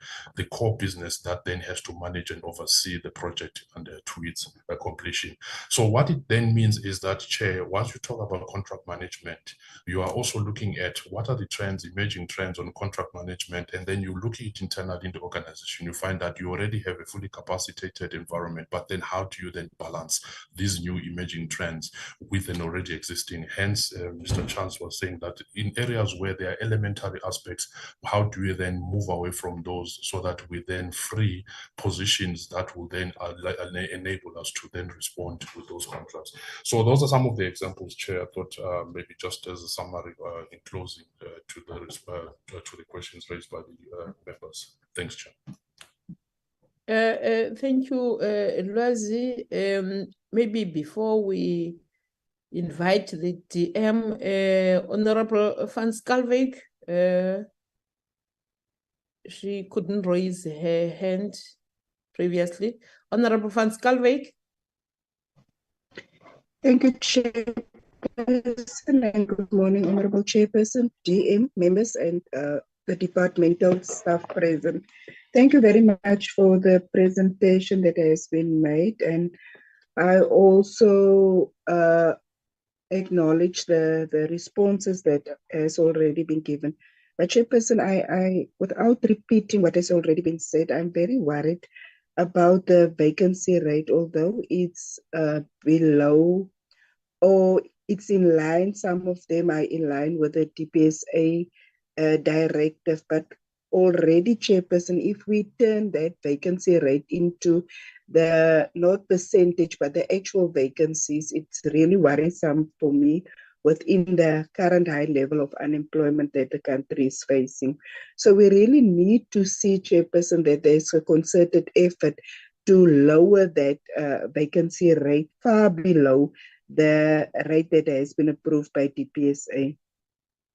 core business that then has to manage and oversee the project and to its completion. So what it then means is that, Chair, once you talk about contract management, you are also looking at what are the trends, emerging trends on contract management, and then you look at it internally in the organization, you find that you already have a fully capacitated environment, but then how do you then balance these new emerging trends with an already existing? Hence, Mr. Chance was saying that in areas where there are elementary aspects, how do we then move away from those so that we then free positions that will then enable us to then respond with those contracts? So those are some of the examples, Chair. I thought maybe just as a summary in closing to the questions raised by the members. Thanks, Chair. Thank you, Lwazi. Maybe before we invite the DM, Honorable Van Schalkwyk, she couldn't raise her hand previously. Honorable Van Schalkwyk. Thank you, Chairperson, and good morning, Honorable Chairperson, DM members, and the departmental staff present. Thank you very much for the presentation that has been made, and I also acknowledge the responses that has already been given. But Chairperson, I without repeating what has already been said, I'm very worried about the vacancy rate, although it's below or it's in line. Some of them are in line with the DPSA directive, but already, Chairperson, if we turn that vacancy rate into the not percentage but the actual vacancies, it's really worrisome for me within the current high level of unemployment that the country is facing. So we really need to see, Chairperson, that there's a concerted effort to lower that vacancy rate far below the rate that has been approved by DPSA.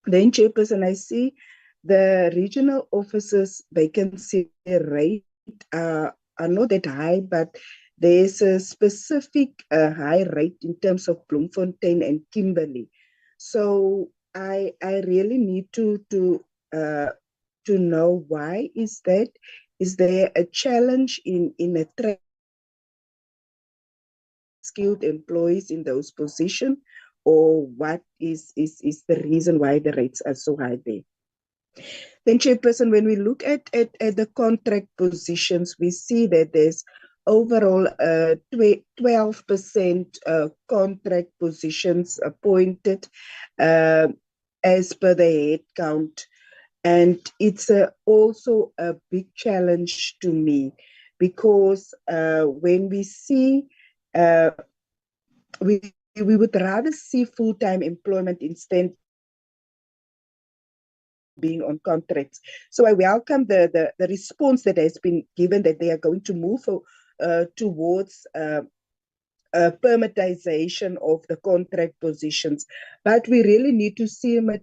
Then, Chairperson, I see the regional officers' vacancy rate are not that high, but there's a specific high rate in terms of Bloemfontein and Kimberley. So I really need to know why is that? Is there a challenge in attracting skilled employees in those positions, or what is the reason why the rates are so high there? Then, Chairperson, when we look at the contract positions, we see that there's overall 12% contract positions appointed as per the head count. And it's also a big challenge to me, because when we see, we would rather see full-time employment instead being on contracts. So I welcome the response that has been given, that they are going to move towards permitization of the contract positions. But we really need to see a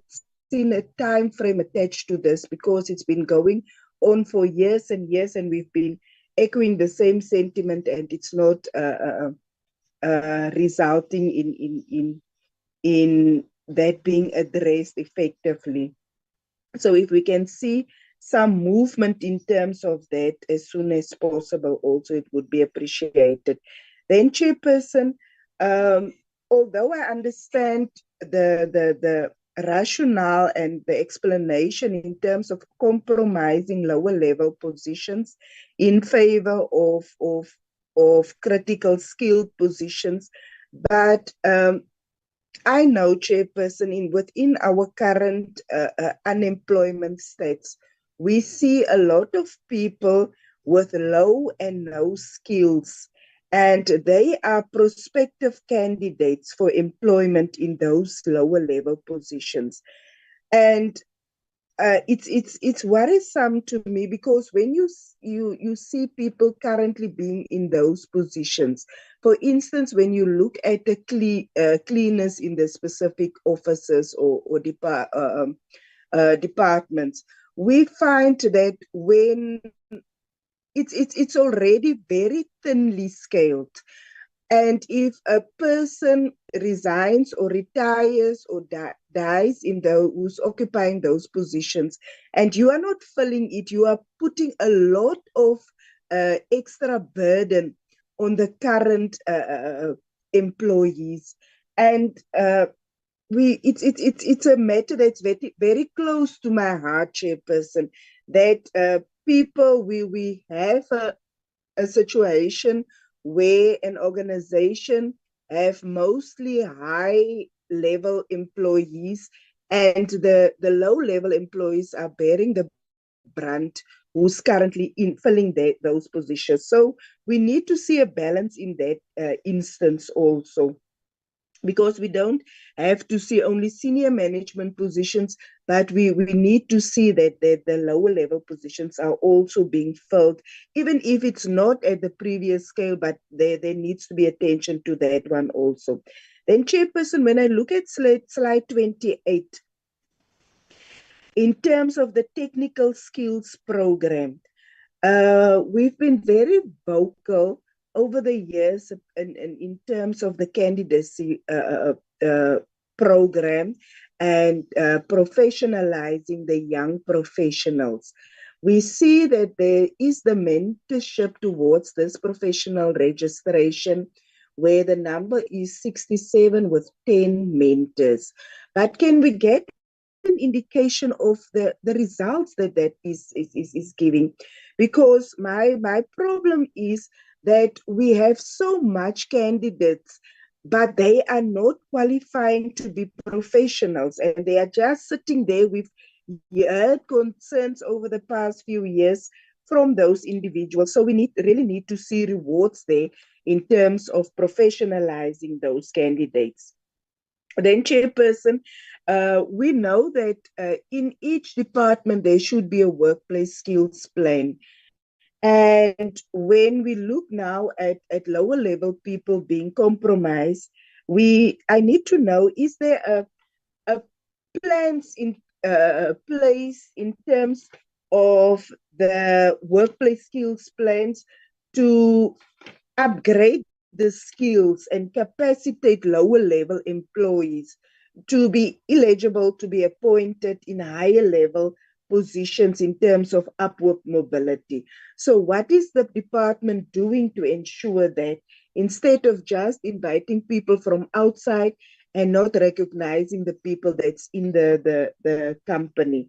time frame attached to this, because it's been going on for years and years, and we've been echoing the same sentiment, and it's not resulting in that being addressed effectively. So if we can see some movement in terms of that as soon as possible, also it would be appreciated. Then, Chairperson, although I understand the rationale and the explanation in terms of compromising lower level positions in favor of critical skilled positions, but I know, Chairperson, within our current unemployment stats, we see a lot of people with low and no skills. and they are prospective candidates for employment in those lower level positions. And it's worrisome to me, because when you see people currently being in those positions, for instance, when you look at the cleaners in the specific offices or departments, we find that when it's already very thinly scaled. And if a person resigns or retires or dies in who's occupying those positions, and you are not filling it, you are putting a lot of extra burden on the current employees. And it's a matter that's very, very close to my heart, Chairperson, that we have a situation where an organization have mostly high level employees, and the low level employees are bearing the brunt, who's currently filling those positions. So we need to see a balance in that instance also, because we don't have to see only senior management positions, but we need to see that the lower level positions are also being filled, even if it's not at the previous scale, but there needs to be attention to that one also. Then, Chairperson, when I look at slide 28, in terms of the technical skills program, we've been very vocal over the years in terms of the candidacy program and professionalizing the young professionals. We see that there is the mentorship towards this professional registration, where the number is 67 with 10 mentors. But can we get an indication of the results that is giving? Because my problem is that we have so much candidates, but they are not qualifying to be professionals, and they are just sitting there. We've heard concerns over the past few years from those individuals. So we really need to see rewards there in terms of professionalizing those candidates. Then, Chairperson, we know that in each department there should be a workplace skills plan. And when we look now at lower level people being compromised, I need to know, is there a plans in place in terms of the workplace skills plans to upgrade the skills and capacitate lower level employees to be eligible to be appointed in higher level positions in terms of upward mobility? So what is the department doing to ensure that, instead of just inviting people from outside and not recognizing the people that's in the company?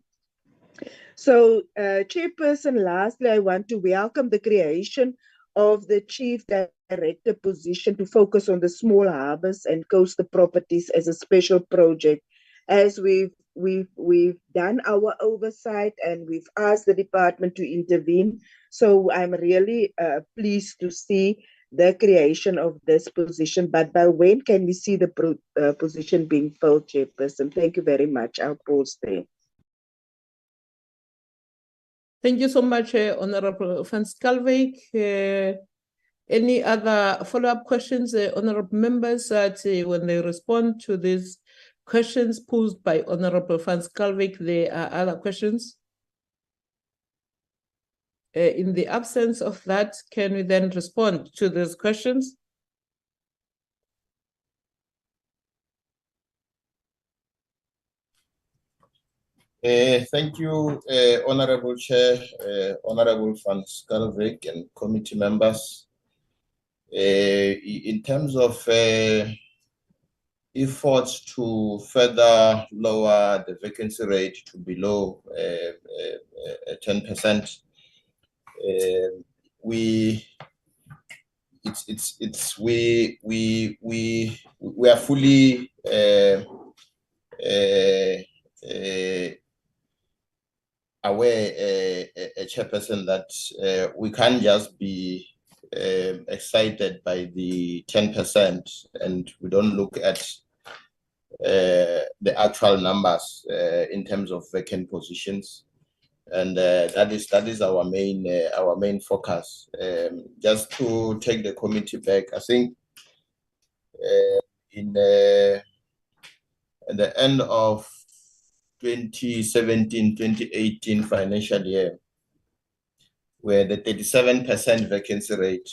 So, Chairperson, lastly, I want to welcome the creation of the Chief Director position to focus on the small harbors and coastal properties as a special project. As we've done our oversight and we've asked the department to intervene. So I'm really pleased to see the creation of this position. But by when can we see the position being filled, Chairperson? Thank you very much. I'll pause there. Thank you so much, Honorable van Schalkwyk. Any other follow-up questions, honorable members, that when they respond to these questions posed by Honorable van Schalkwyk, there are other questions? In the absence of that, can we then respond to those questions? Thank you, Honorable Chair, Honorable van Schalkwyk and committee members. In terms of efforts to further lower the vacancy rate to below 10%, we are fully aware, Chairperson, that we can't just be excited by the 10%, and we don't look at the actual numbers in terms of vacant positions, and that is our main focus. Just to take the committee back, I think in the end of 2017-2018 financial year, where the 37% vacancy rate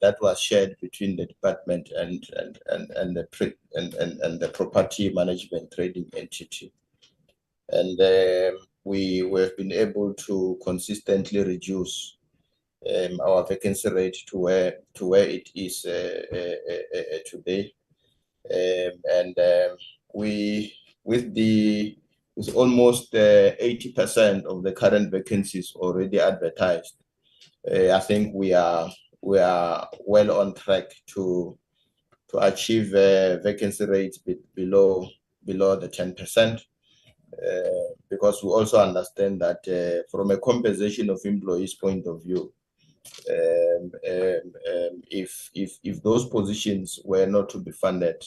that was shared between the department and the property management trading entity, and we have been able to consistently reduce our vacancy rate to where it is today, and with almost 80% of the current vacancies already advertised, I think we are well on track to achieve vacancy rates below the 10%, because we also understand that from a compensation of employees point of view, if those positions were not to be funded,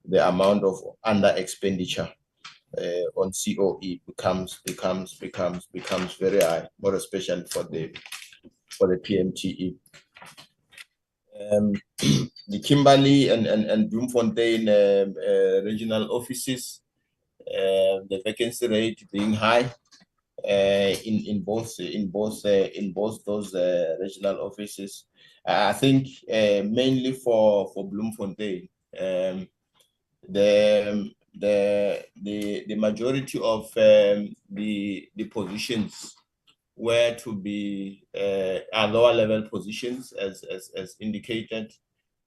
the amount of under expenditure on COE becomes very high, more especially for the PMTE. The Kimberley and Bloemfontein regional offices, the vacancy rate being high in both those regional offices. I think mainly for Bloemfontein, the majority of the positions were to be lower level positions as indicated,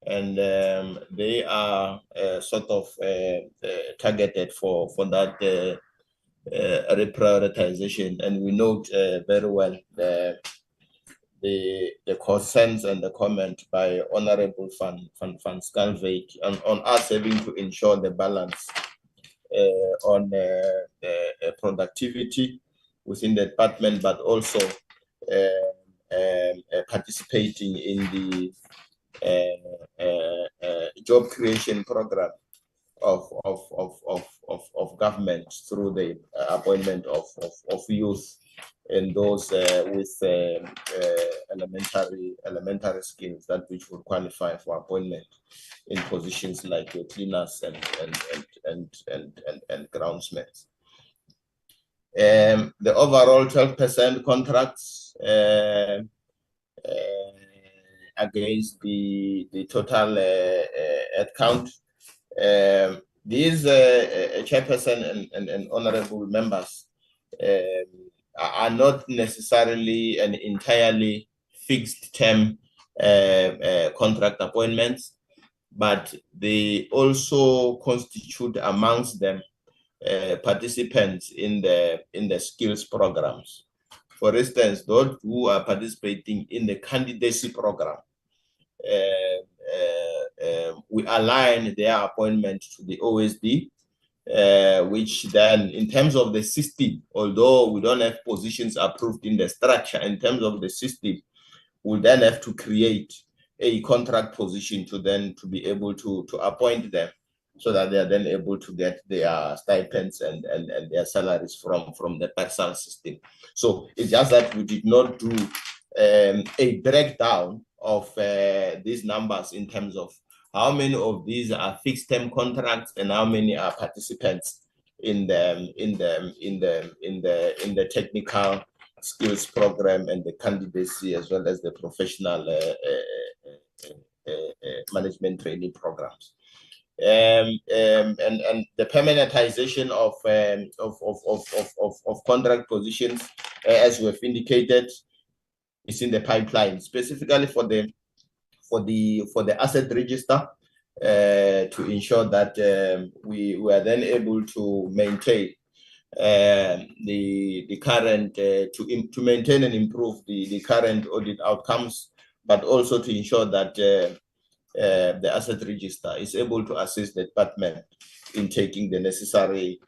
and they are sort of targeted for that reprioritization. And we note very well the concerns and the comment by Honorable Van Schalkwyk on us having to ensure the balance on productivity within the department, but also participating in the job creation program of government through the appointment of youth and those with elementary skills that which would qualify for appointment in positions like cleaners and groundsmiths. The overall 12% contracts against the total head count. These chairperson and honorable members are not necessarily an entirely fixed term contract appointments, but they also constitute amongst them participants in the skills programs. For instance, those who are participating in the candidacy program, we align their appointment to the OSD, which then, in terms of the system, although we don't have positions approved in the structure, in terms of the system, we'll then have to create a contract position to be able to appoint them, so that they are then able to get their stipends and their salaries from the personal system. So it's just that we did not do a breakdown of these numbers in terms of how many of these are fixed term contracts and how many are participants in the technical skills program and the candidacy, as well as the professional management training programs. And the permanentization of contract positions, as we have indicated, is in the pipeline, specifically for the asset register, to ensure that we are then able to maintain the current to maintain and improve the current audit outcomes, but also to ensure that the asset register is able to assist the department in taking the necessary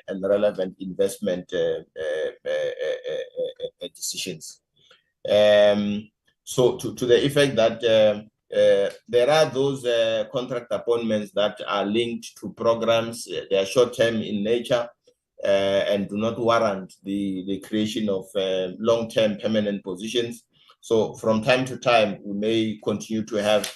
and relevant investment decisions. So to the effect that there are those contract appointments that are linked to programs, they are short-term in nature, and do not warrant the creation of long-term permanent positions. So from time to time, we may continue to have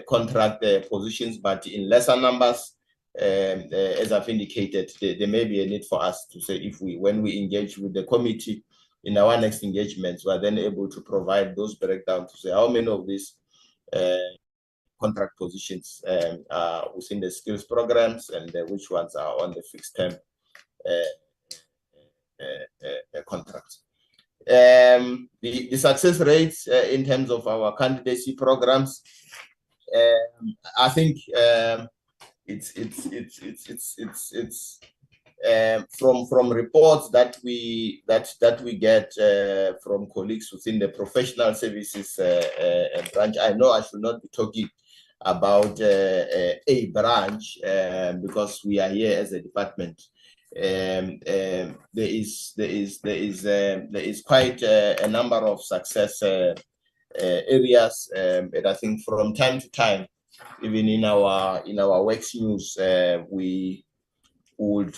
contract positions, but in lesser numbers. As I've indicated, there may be a need for us to say, when we engage with the committee in our next engagements, we are then able to provide those breakdowns to say how many of these contract positions are within the skills programs and which ones are on the fixed term contracts. The success rates in terms of our candidacy programs, I think it's from reports that we get from colleagues within the professional services branch. I know I should not be talking about a branch because we are here as a department. There is quite a number of success areas, and I think from time to time, even in our works news, we would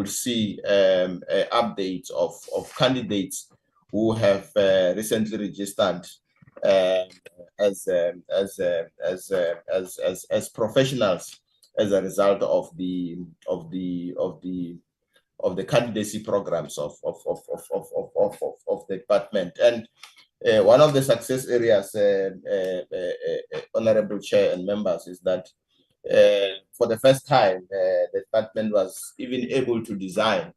see updates of candidates who have recently registered as professionals as a result of the candidacy programs of the department. And one of the success areas, Honorable Chair and members, is that for the first time, the department was even able to design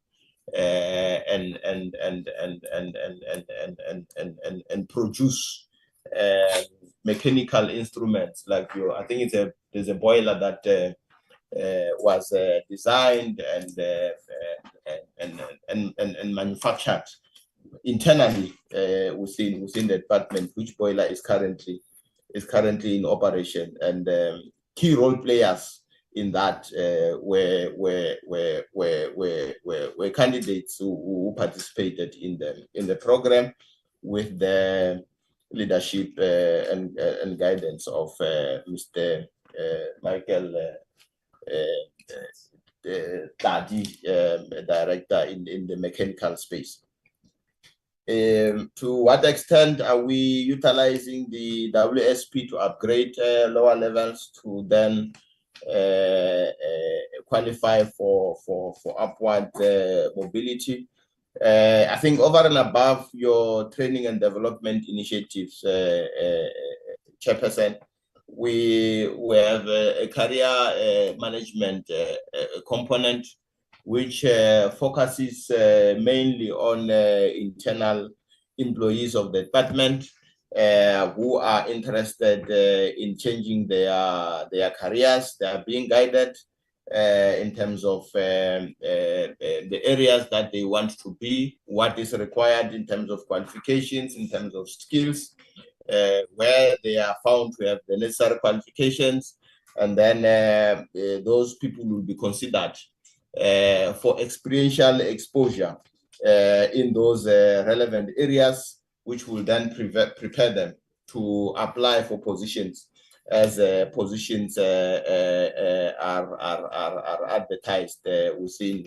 and produce mechanical instruments. Like I think there's a boiler that was designed and manufactured internally within the department, which boiler is currently in operation, and key role players in that were candidates who participated in the program with the leadership and guidance of Mr. Michael Tadi, director in the mechanical space. To what extent are we utilizing the WSP to upgrade lower levels to then qualify for upward mobility? I think over and above your training and development initiatives, Chairperson, we have a career management component which focuses mainly on internal employees of the department who are interested in changing their careers. They are being guided in terms of the areas that they want to be, what is required in terms of qualifications, in terms of skills, where they are found to have the necessary qualifications, and then those people will be considered for experiential exposure in those relevant areas, which will then prepare them to apply for positions as positions are advertised within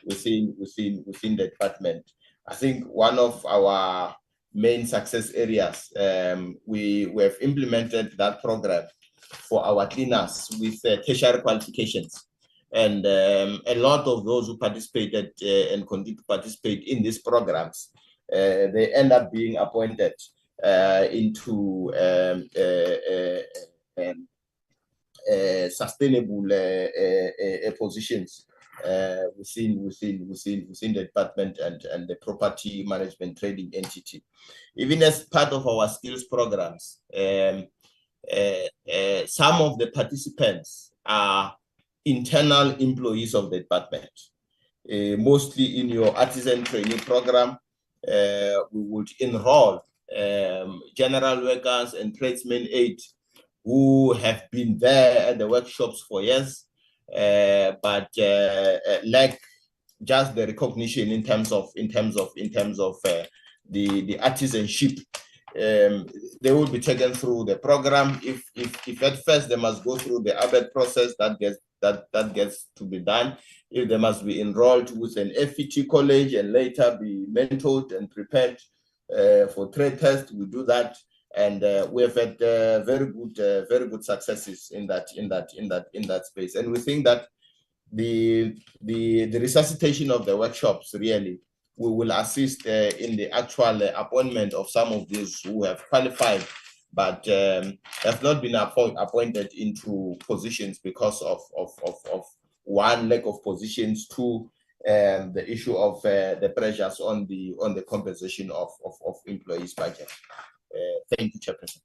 the department. I think one of our main success areas, we have implemented that program for our cleaners with tertiary qualifications. And a lot of those who participated and continue to participate in these programs, they end up being appointed into sustainable positions within the department and the property management trading entity. Even as part of our skills programs, some of the participants are internal employees of the department. Mostly in your artisan training program, we would enroll general workers and tradesmen aid who have been there at the workshops for years, but lack just the recognition in terms of the artisanship. They will be taken through the program. If at first they must go through the ABET process, that gets to be done. If they must be enrolled with an FET college and later be mentored and prepared for trade test, we do that, and we have had very good successes in that space. And we think that the resuscitation of the workshops really will assist in the actual appointment of some of these who have qualified but have not been appointed into positions because of one, lack of positions, two, the issue of the pressures on the compensation of employees' budget. Thank you, Chairperson.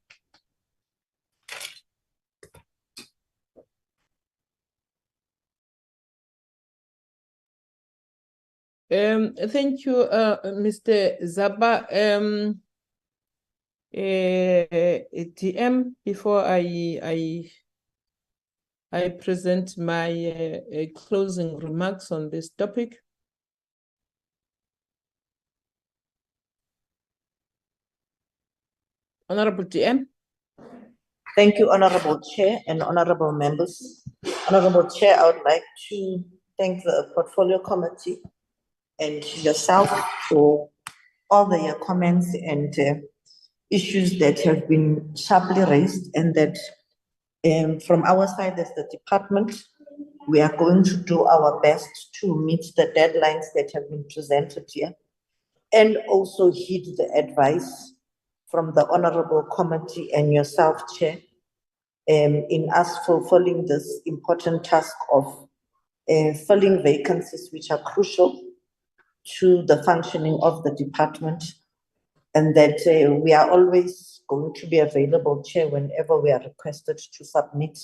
Thank you, Mr. Zaba. DM, before I present my closing remarks on this topic. Honorable DM. Thank you, Honorable Chair and honorable members. Honorable Chair, I would like to thank the Portfolio Committee and yourself for all your comments and issues that have been sharply raised, and that from our side as the department, we are going to do our best to meet the deadlines that have been presented here, and also heed the advice from the Honorable Committee and yourself, Chair, in us fulfilling this important task of filling vacancies which are crucial to the functioning of the department, and that we are always going to be available, Chair, whenever we are requested to submit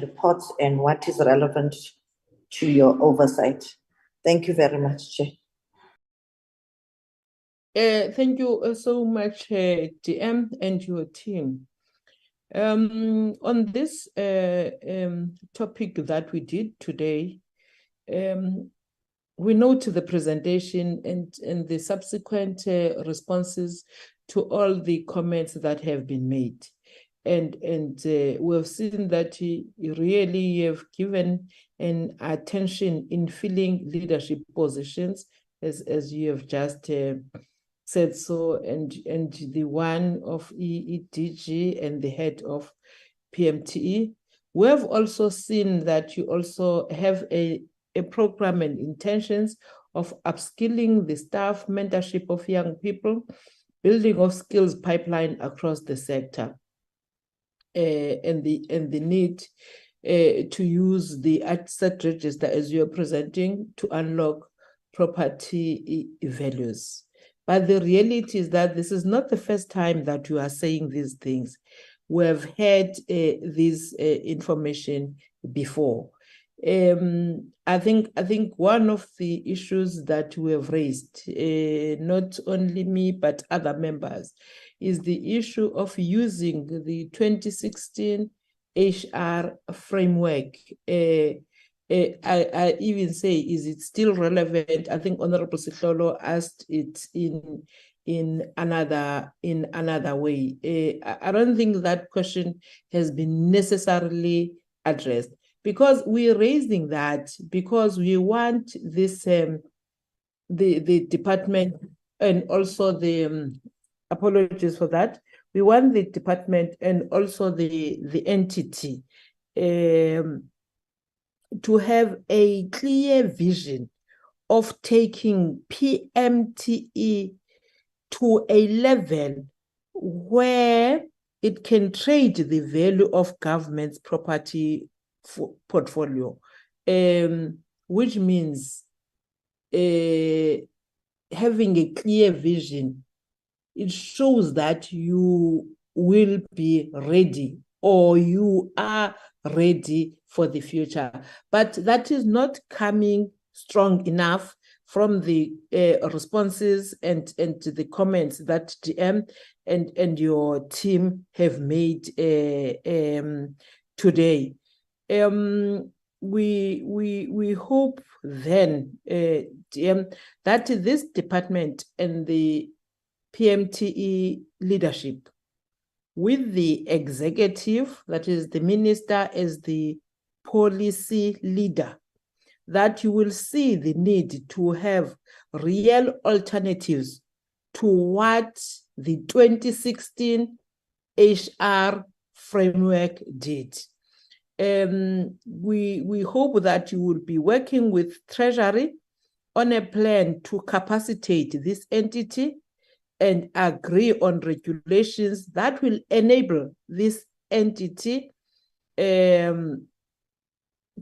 reports and what is relevant to your oversight. Thank you very much, Chair. Thank you so much, DM and your team. On this topic that we did today, we note the presentation and the subsequent responses to all the comments that have been made. And we have seen that you really have given an attention in filling leadership positions, as you have just said so, and the one of EDG and the head of PMTE. We have also seen that you also have a program and intentions of upskilling the staff, mentorship of young people, building of skills pipeline across the sector, and the need to use the asset register as you're presenting to unlock property values. But the reality is that this is not the first time that you are saying these things. We have had this information before. I think one of the issues that we have raised, not only me but other members, is the issue of using the 2016 HR framework. I even say, is it still relevant? I think Honorable Sihlolo asked it in another way. I don't think that question has been necessarily addressed, because we're raising that because we want this the department, and also the apologies for that. We want the department and also the entity to have a clear vision of taking PMTE to a level where it can trade the value of government's property portfolio, which means having a clear vision. It shows that you will be ready, or you are ready for the future. But that is not coming strong enough from the responses and the comments that DM and your team have made today. we hope then, DM, that this department and the PMTE leadership, with the executive, that is the minister as the policy leader, that you will see the need to have real alternatives to what the 2016 HR framework did. We hope that you will be working with Treasury on a plan to capacitate this entity and agree on regulations that will enable this entity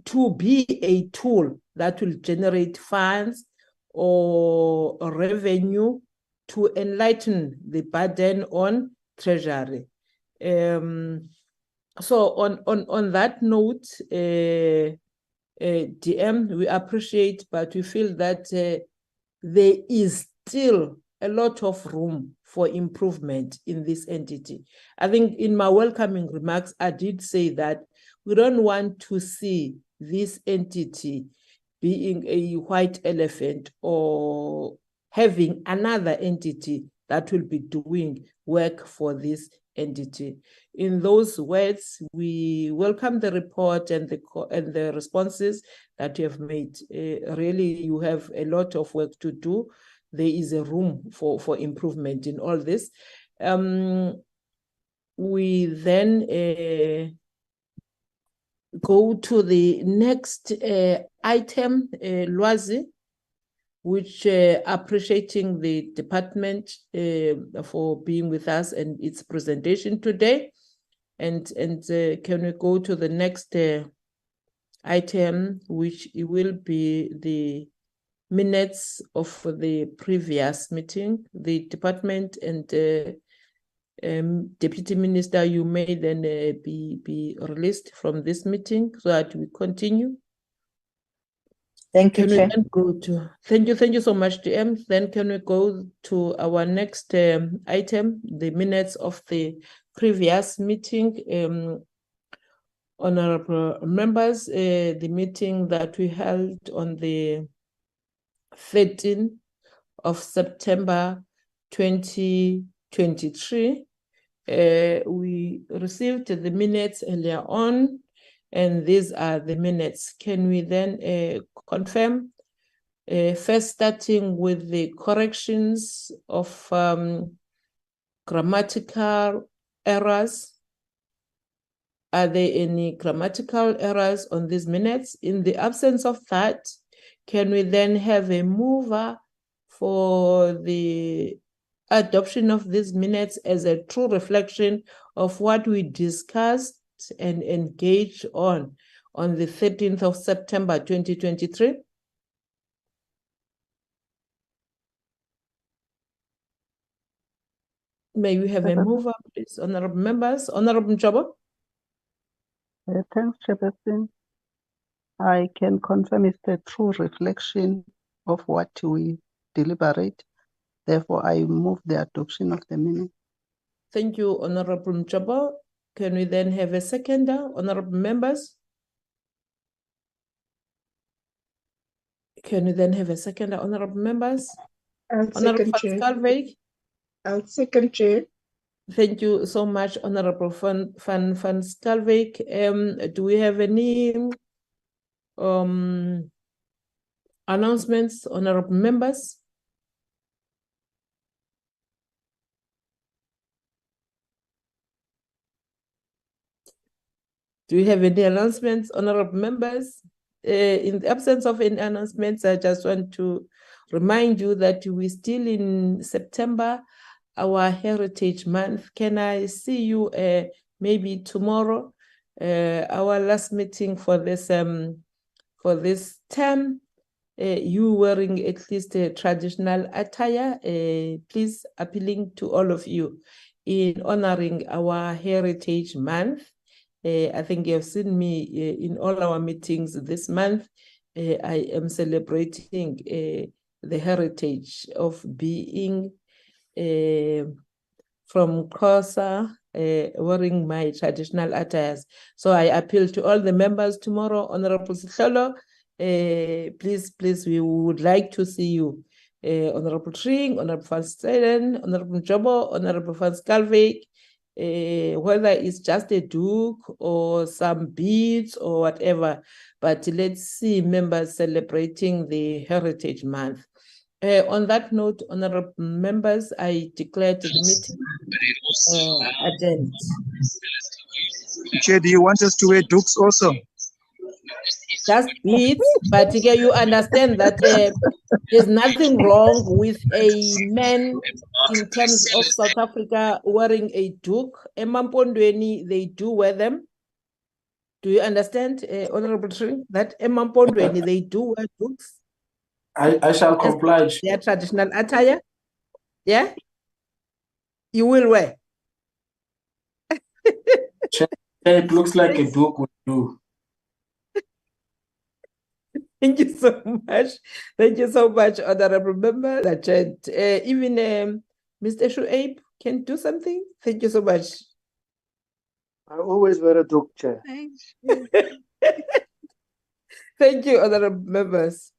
to be a tool that will generate funds or revenue to enlighten the burden on Treasury. So on that note, DM, we appreciate, but we feel that there is still a lot of room for improvement in this entity. I think in my welcoming remarks, I did say that we don't want to see this entity being a white elephant or having another entity that will be doing work for this entity. In those words, we welcome the report and the responses that you have made. Really, you have a lot of work to do. There is a room for improvement in all this. We then go to the next item, Lwazi, which appreciating the department for being with us and its presentation today. And can we go to the next item, which will be the minutes of the previous meeting. The department and Deputy Minister, you may then be released from this meeting so that we continue. Thank you, Chair. Thank you so much, DM. Then can we go to our next item, the minutes of the previous meeting. Honorable members, the meeting that we held on the 13th of September 2023, we received the minutes earlier on, and these are the minutes. Can we then confirm, first starting with the corrections of grammatical errors? Are there any grammatical errors on these minutes? In the absence of that, can we then have a mover for the adoption of these minutes as a true reflection of what we discussed and engaged on the 13th of September 2023? May we have a mover, please, honorable members? Honorable Mjobo? Thanks, Chairperson. I can confirm it's a true reflection of what we deliberate. Therefore, I move the adoption of the minutes. Thank you, Honorable Mjobo. Can we then have a seconder, honorable members? Can we then have a seconder, honorable members? Honorable Van Schalkwyk? I'll second, Chair. Thank you so much, Honorable Van Schalkwyk. Do we have any announcements, honorable members? Do you have any announcements, honorable members? In the absence of any announcements, I just want to remind you that we're still in September, our Heritage Month. Can I see you maybe tomorrow? Our last meeting for this term, you wearing at least a traditional attire, please appealing to all of you in honoring our Heritage Month. I think you have seen me in all our meetings this month. I am celebrating the heritage of being from Xhosa, wearing my traditional attires. So I appeal to all the members tomorrow, Honorable Sihlolo, please, we would like to see you. Honorable Tring, Honorable Van Steden, Honorable Jobo, Honorable Van Skalvik, whether it's just a duke or some beads or whatever, but let's see members celebrating the Heritage Month. On that note, honorable members, I declare the meeting adjourned. Chair, do you want us to wear dukes also? Just beads, but you understand that there's nothing wrong with a man in terms of South Africa wearing a duke. Emampondweni, they do wear them. Do you understand, Honorable Tree, that Emampondweni, they do wear dukes? I shall comply. Their traditional attire? Yeah? You will wear? It looks like a duke would do. Thank you so much. Thank you so much, Honorable Member. Even Mr. Shuaib can do something. Thank you so much. I always wear a duke, Chair. Thank you, Honorable Members.